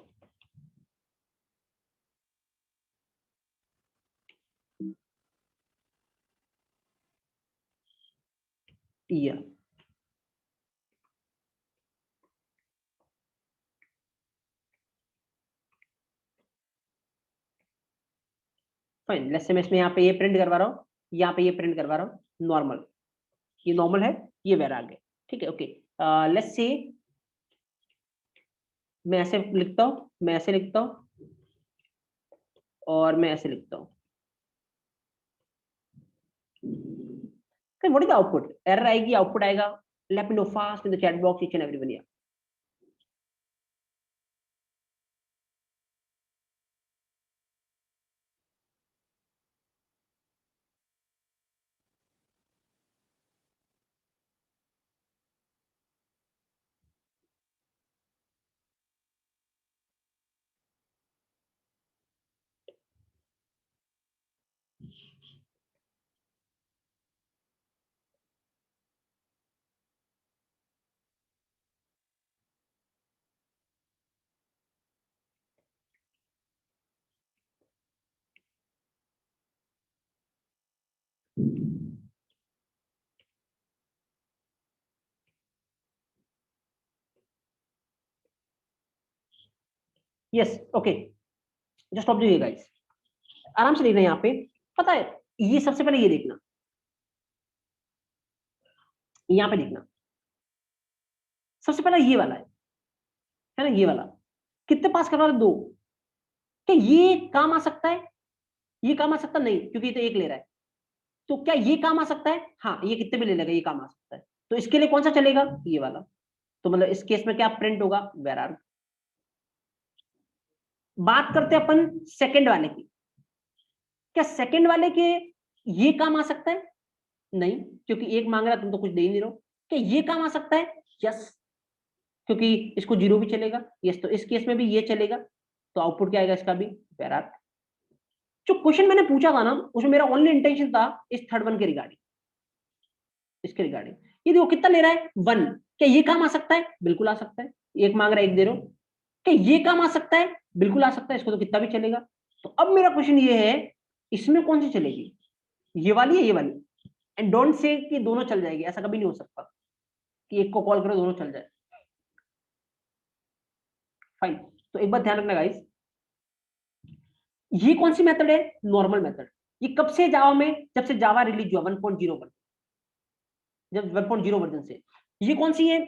या फाइन। लेट्स से मैं इसमें यहाँ पे ये प्रिंट करवा रहा हूँ, यहाँ पे ये प्रिंट करवा रहा हूँ नॉर्मल। ये नॉर्मल है, ये वैराग है। ठीक है, ओके। लेट्स से मैं ऐसे लिखता हूँ, मैं ऐसे लिखता हूँ, और मैं ऐसे लिखता हूँ। What is the output? Error आएगी, आउटपुट आएगा। Let me know fast in the chat box, each and everyone. Yes okay, just observe guys, आराम से देखना यहाँ पे। पता है ये सबसे पहले ये देखना, यहाँ पे देखना, सबसे पहले ये वाला है ना, ये वाला कितने पास करवा रहे? 2। क्या ये काम आ सकता है? ये काम आ सकता नहीं, क्योंकि ये तो 1 ले रहा है। तो क्या ये काम आ सकता है? हाँ, ये कितने भी ले लेगा, ये काम आ सकता है। तो इसके लिए कौन सा चलेगा? ये वाला। तो मतलब इस केस में क्या प्रिंट होगा? Where are. बात करते हैं अपन सेकंड वाले की। क्या सेकंड वाले के ये काम आ सकता है? नहीं, क्योंकि 1 मांग रहा, तुम तो कुछ दे ही नहीं रहो। क्या ये काम आ सकता है? यस, क्योंकि इसको 0 भी चलेगा। यस, तो इस केस में भी ये चलेगा। तो आउटपुट क्या आएगा इसका भी? Where are. जो क्वेश्चन मैंने पूछा था ना, उसमें मेरा ओनली इंटेंशन था इस थर्ड वन के रिगार्डिंग, इसके रिगार्डिंग। ये देखो कितना ले रहा है? 1। क्या ये काम आ सकता है? बिल्कुल आ सकता है। 1 मांग रहा है, 1 दे रहा हूं। क्या ये काम आ सकता है? बिल्कुल आ सकता है, इसको तो कितना भी चलेगा। तो अब मेरा क्वेश्चन ये है, इसमें कौन सी चलेगी? ये वाली है, ये वाली? एंड डोंट से कि दोनों चल जाएगी, ऐसा कभी नहीं हो सकता कि एक को कॉल करो दोनों चल जाए। फाइन, तो एक बात ध्यान रखना गाइस, ये कौन सी मेथड है? Normal method. ये कब से जावा में? जब से जावा रिलीज हुआ 1.0 पर, जब 1.0 वर्जन से। ये कौन सी है?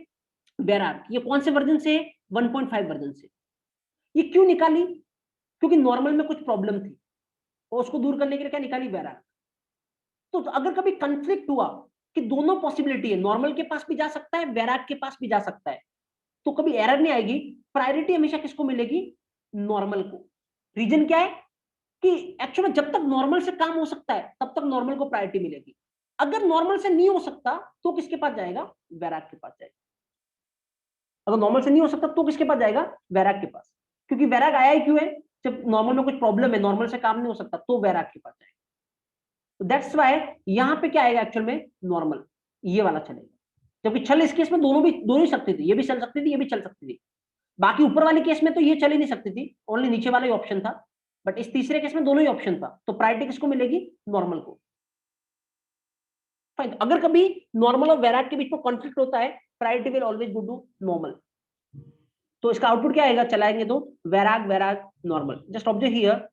वेरार। ये कौन से वर्जन से? 1.5 वर्जन से। ये क्यों निकाली? क्योंकि नॉर्मल में कुछ प्रॉब्लम थी और उसको दूर करने के लिए क्या निकाली? वेरार। तो अगर कभी कंफ्लिक्ट हुआ कि दोनों पॉसिबिलिटी है, नॉर्मल के पास भी जा सकता है, वेरार के पास भी जा सकता है, तो कभी एरर नहीं आएगी। प्रायोरिटी हमेशा किसको मिलेगी? नॉर्मल को। रीजन क्या है कि एक्चुअली जब तक नॉर्मल से काम हो सकता है तब तक नॉर्मल को प्रायोरिटी मिलेगी। अगर नॉर्मल से नहीं हो सकता तो किसके पास जाएगा? वैराग के पास जाएगा। अगर नॉर्मल से नहीं हो सकता तो किसके पास जाएगा? वैराग के पास। क्योंकि वैराग आया ही क्यों है? जब नॉर्मल में कुछ प्रॉब्लम है, नॉर्मल से काम नहीं हो सकता, तो वैराग के पास जाएगा। तो दैट्स व्हाई यहां पे क्या आएगा एक्चुअल में? नॉर्मल, ये वाला चलेगा। जबकि छल इस केस में दोनों ही सकती थी, ये भी चल सकती थी, ये भी चल सकती थी। बाकी ऊपर वाले केस में तो ये चल ही नहीं सकती थी, ओनली नीचे वाला ही ऑप्शन था। बट इस तीसरे केस में दोनों ही ऑप्शन था, तो प्रायोरिटी किसको मिलेगी? नॉर्मल को। फाइन, अगर कभी नॉर्मल और वैराग के बीच में कॉन्फ्लिक्ट होता है, priority will always go to normal. तो इसका आउटपुट क्या आएगा चलाएंगे तो? Vararg vararg normal. Just observe here,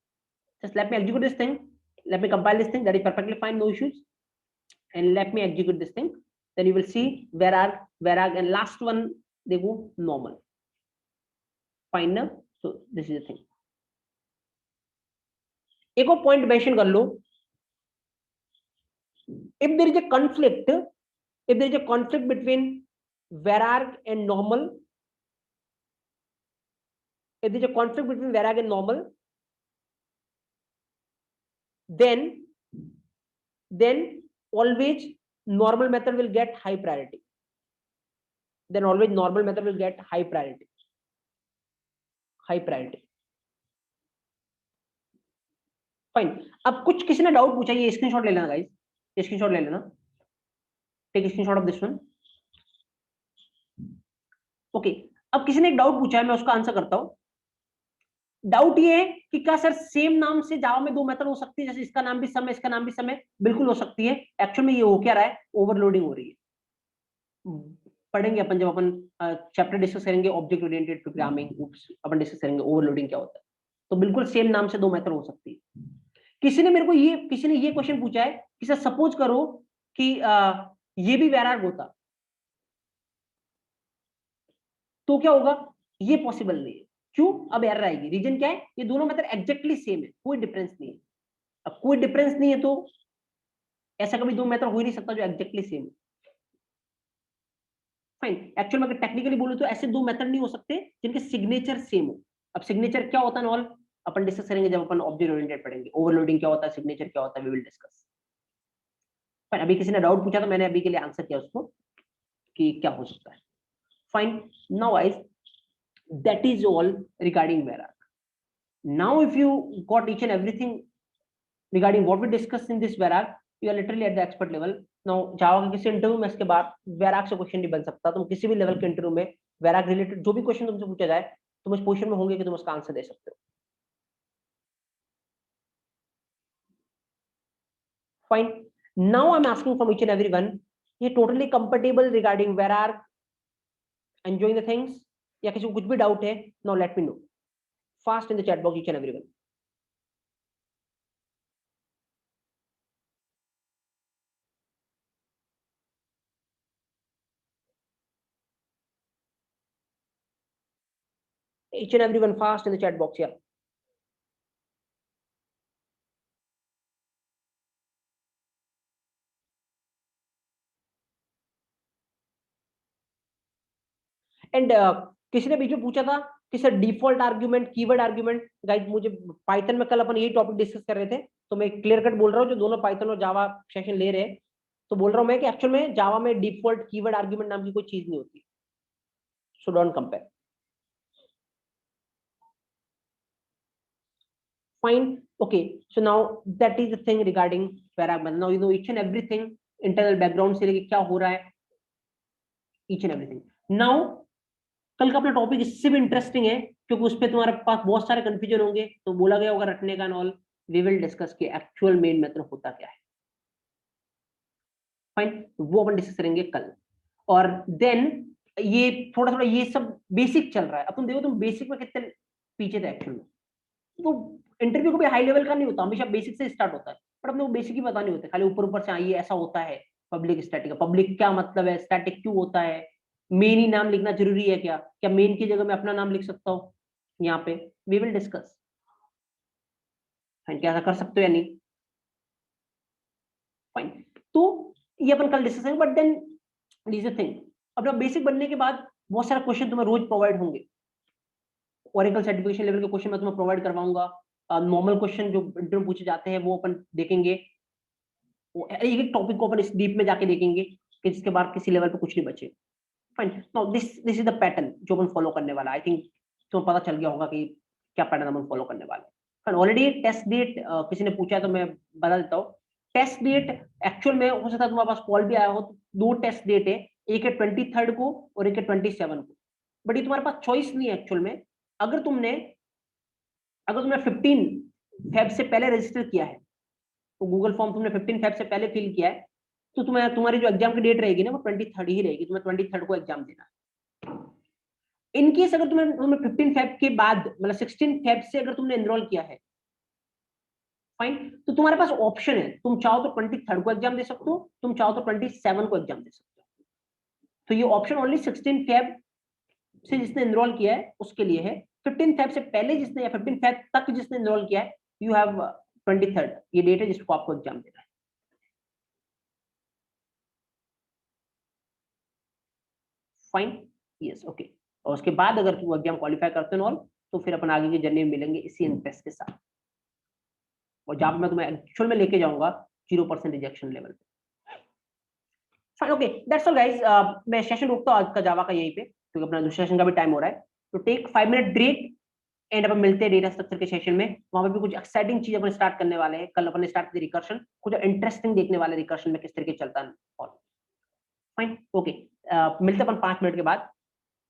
just let me execute this thing, let me compile this thing, that is perfectly fine, no issues. And let me execute this thing, then you will see wherag wherag and last one they go normal. Fine now, so this is the thing. एक और point mention कर लो, if there is a conflict, if there is a conflict between wherag and normal, if there is a conflict between wherag and normal, then always normal method will get high priority, then always normal method will get high priority. Fine, अब कुछ किसी ने doubt पूछा, ये screenshot ले लेना guys, screenshot ले लेना, take screenshot of this one. Okay, अब किसी ने एक डाउट पूछा है, मैं उसका आंसर करता हूं। डाउट ये है कि क्या सर सेम नाम से जावा में 2 मेथड हो सकती है, जैसे इसका नाम भी सम है, इसका नाम भी सम है? बिल्कुल हो सकती है। एक्चुअल में ये हो क्या रहा है? ओवरलोडिंग हो रही है। पढ़ेंगे अपन, जब अपन चैप्टर डिस्कस करेंगे ऑब्जेक्ट ओरिएंटेड प्रोग्रामिंग, अपन डिस्कस करेंगे ओवरलोडिंग क्या होता है। तो बिल्कुल सेम नाम से 2 मेथड हो सकती है। किसी ने ये क्वेश्चन पूछा है कि सर सपोज करो कि ये भी वैराग होता तो क्या होगा? ये पॉसिबल नहीं है। क्यों? अब एरर आएगी। रीजन क्या है? ये दोनों मेथड एग्जैक्टली सेम है, कोई डिफरेंस नहीं है। अब कोई डिफरेंस नहीं है तो ऐसा कभी 2 मेथड हो ही नहीं सकता जो एग्जैक्टली सेम है। फाइन, एक्चुअल में अगर टेक्निकली बोलूं तो ऐसे 2 मेथड नहीं हो सकते जिनके सिग्नेचर सेम हो। अब सिग्नेचर क्या होता है ऑल अपन डिस्कस करेंगे जब अपन ऑब्जेक्ट ओरिएंटेड पढ़ेंगे। ओवरलोडिंग क्या होता है, सिग्नेचर क्या होता है, वी विल डिस्कस। फाइन, अभी किसी ने डाउट पूछा तो मैंने अभी के लिए आंसर किया उसको कि क्या हो सकता है। Fine, now guys that is all regarding Verak. Now if you got each and everything regarding what we discussed in this Verak, you are literally at the expert level. Now Java के किसी interview में इसके बाद Verak से question नहीं बन सकता। तुम किसी भी लेवल के इंटरव्यू में Verak रिलेटेड जो भी क्वेश्चन तुमसे पूछा जाए तुम इस पोजीशन में होंगे कि तुम उसका आंसर दे सकते हो। Fine. Now I'm asking from each and everyone, ये totally compatible regarding Verak, enjoying the things, या किसी को कुछ भी डाउट है? Now let me know. fast in the chat box, each and everyone. Each and everyone fast in the chat box, yeah. And किसी ने बीच में पूछा था कि sir default argument, keyword argument, guys मुझे पाइथन में कल अपन यही टॉपिक डिस्कस कर रहे थे, तो मैं क्लियर कट बोल रहा हूँ जो दोनों पाइथन और जावा सेशन ले रहे हैं, तो बोल रहा हूँ मैं कि एक्चुअल में जावा में डिफॉल्ट कीवर्ड आर्ग्यूमेंट नाम की कोई चीज नहीं होती, so don't compare. Fine. Okay, so now that is the thing regarding parameter. Now you know each and everything, internal background से लेके क्या हो रहा है, each and everything. Now कल का अपना टॉपिक इससे भी इंटरेस्टिंग है क्योंकि उस पर तुम्हारे पास बहुत सारे कंफ्यूजन होंगे, तो बोला गया होगा रटने का नॉल. वी विल डिस्कस कि एक्चुअल मेन मेथड होता क्या है. फाइन, वो अपन डिस्कस करेंगे कल. और देन ये थोड़ा थोड़ा ये सब बेसिक चल रहा है. अपन देखो तुम बेसिक में कितने पीछे थे एक्चुअल में. तो इंटरव्यू को भी हाई लेवल का नहीं होता, हमेशा बेसिक से स्टार्ट होता है, बट अपने को बेसिक ही पता नहीं होते, खाली ऊपर ऊपर से आइए ऐसा होता है. पब्लिक स्टैटिक, पब्लिक क्या मतलब है, स्टैटिक क्यों होता है, मेन ही नाम लिखना जरूरी है क्या, क्या मेन की जगह मैं अपना नाम लिख सकता हूँ यहाँ पे. वी विल डिस्कस क्या ऐसा कर सकते हो या नहीं. फाइन, तो ये अपन कल डिस्कस करेंगे. But then this is the thing, अपना बेसिक बनने के बाद बहुत सारे क्वेश्चन तुम्हें रोज प्रोवाइड होंगे. ओरेकल सर्टिफिकेशन लेवल के क्वेश्चन मैं तुम्हें प्रोवाइड करवाऊंगा. नॉर्मल क्वेश्चन जो इंटरव्यू पूछे जाते हैं वो अपन देखेंगे. एक टॉपिक को अपन इस डीप में जाके देखेंगे कि जिसके बाद किसी लेवल पे कुछ नहीं बचे. Fine, now this is the pattern जो अपन फॉलो करने वाला. आई थिंक तुम्हें पता चल गया होगा कि क्या पैटर्न अपन फॉलो करने वाले हैं. ऑलरेडी टेस्ट डेट किसी ने पूछा है तो मैं बता देता हूँ. टेस्ट डेट एक्चुअल में हो सकता है तुम्हारे पास कॉल भी आया हो, तो 2 टेस्ट डेट है, एक है 23rd को और एक है 27 को. बट ये तुम्हारे पास चॉइस नहीं है एक्चुअल में. अगर तुमने 15 फेब से पहले रजिस्टर किया है, तो गूगल फॉर्म तुमने 15 फेब से पहले फिल किया है, तो तुम्हारी जो एग्जाम की डेट रहेगी ना वो 23rd ही रहेगी. तुम्हें 23rd को एग्जाम देना है. इन केस अगर तुम्हें 15 फेब के बाद मतलब 16 फेब से अगर तुमने एनरोल किया है, फाइन, तो तुम्हारे पास ऑप्शन है. तुम चाहो तो 23rd को एग्जाम दे सकते हो, तुम चाहो तो 27 को एग्जाम दे सकते हो. तो ये ऑप्शन ओनली 16 फेब से जिसने एनरोल किया है उसके लिए है. 15 फेब से पहले जिसने या 15 फेब तक जिसने एनरोल किया है, यू हैव 23rd, ये डेट है जिसको आपको एग्जाम देना है. Fine, yes, okay. और उसके बाद अगर तुम एग्जाम क्वालिफाई करते हो तो फिर अपन आगे की जर्नी में मिलेंगे इसी इंटरेस्ट के साथ. और जहां मैं तुम्हें एक्चुअल में लेके जाऊंगा 0% रिजेक्शन लेवल पे. Fine, okay, that's all guys. मैं सेशन रोकता हूं आज का जावा का यहीं पे क्योंकि अपना दूसरे सेशन का भी टाइम हो रहा है. तो टेक 5 मिनट ब्रेक एंड अपन मिलते हैं डेटा स्ट्रक्चर के सेशन में. वहां पे भी कुछ एक्साइटिंग चीज अपन स्टार्ट करने वाले हैं. कल अपन ने स्टार्ट की रिकर्शन, कुछ इंटरेस्टिंग देखने वाले रिकर्शन में किस तरीके चलता है. फाइन, ओके, मिलते अपन 5 मिनट के बाद.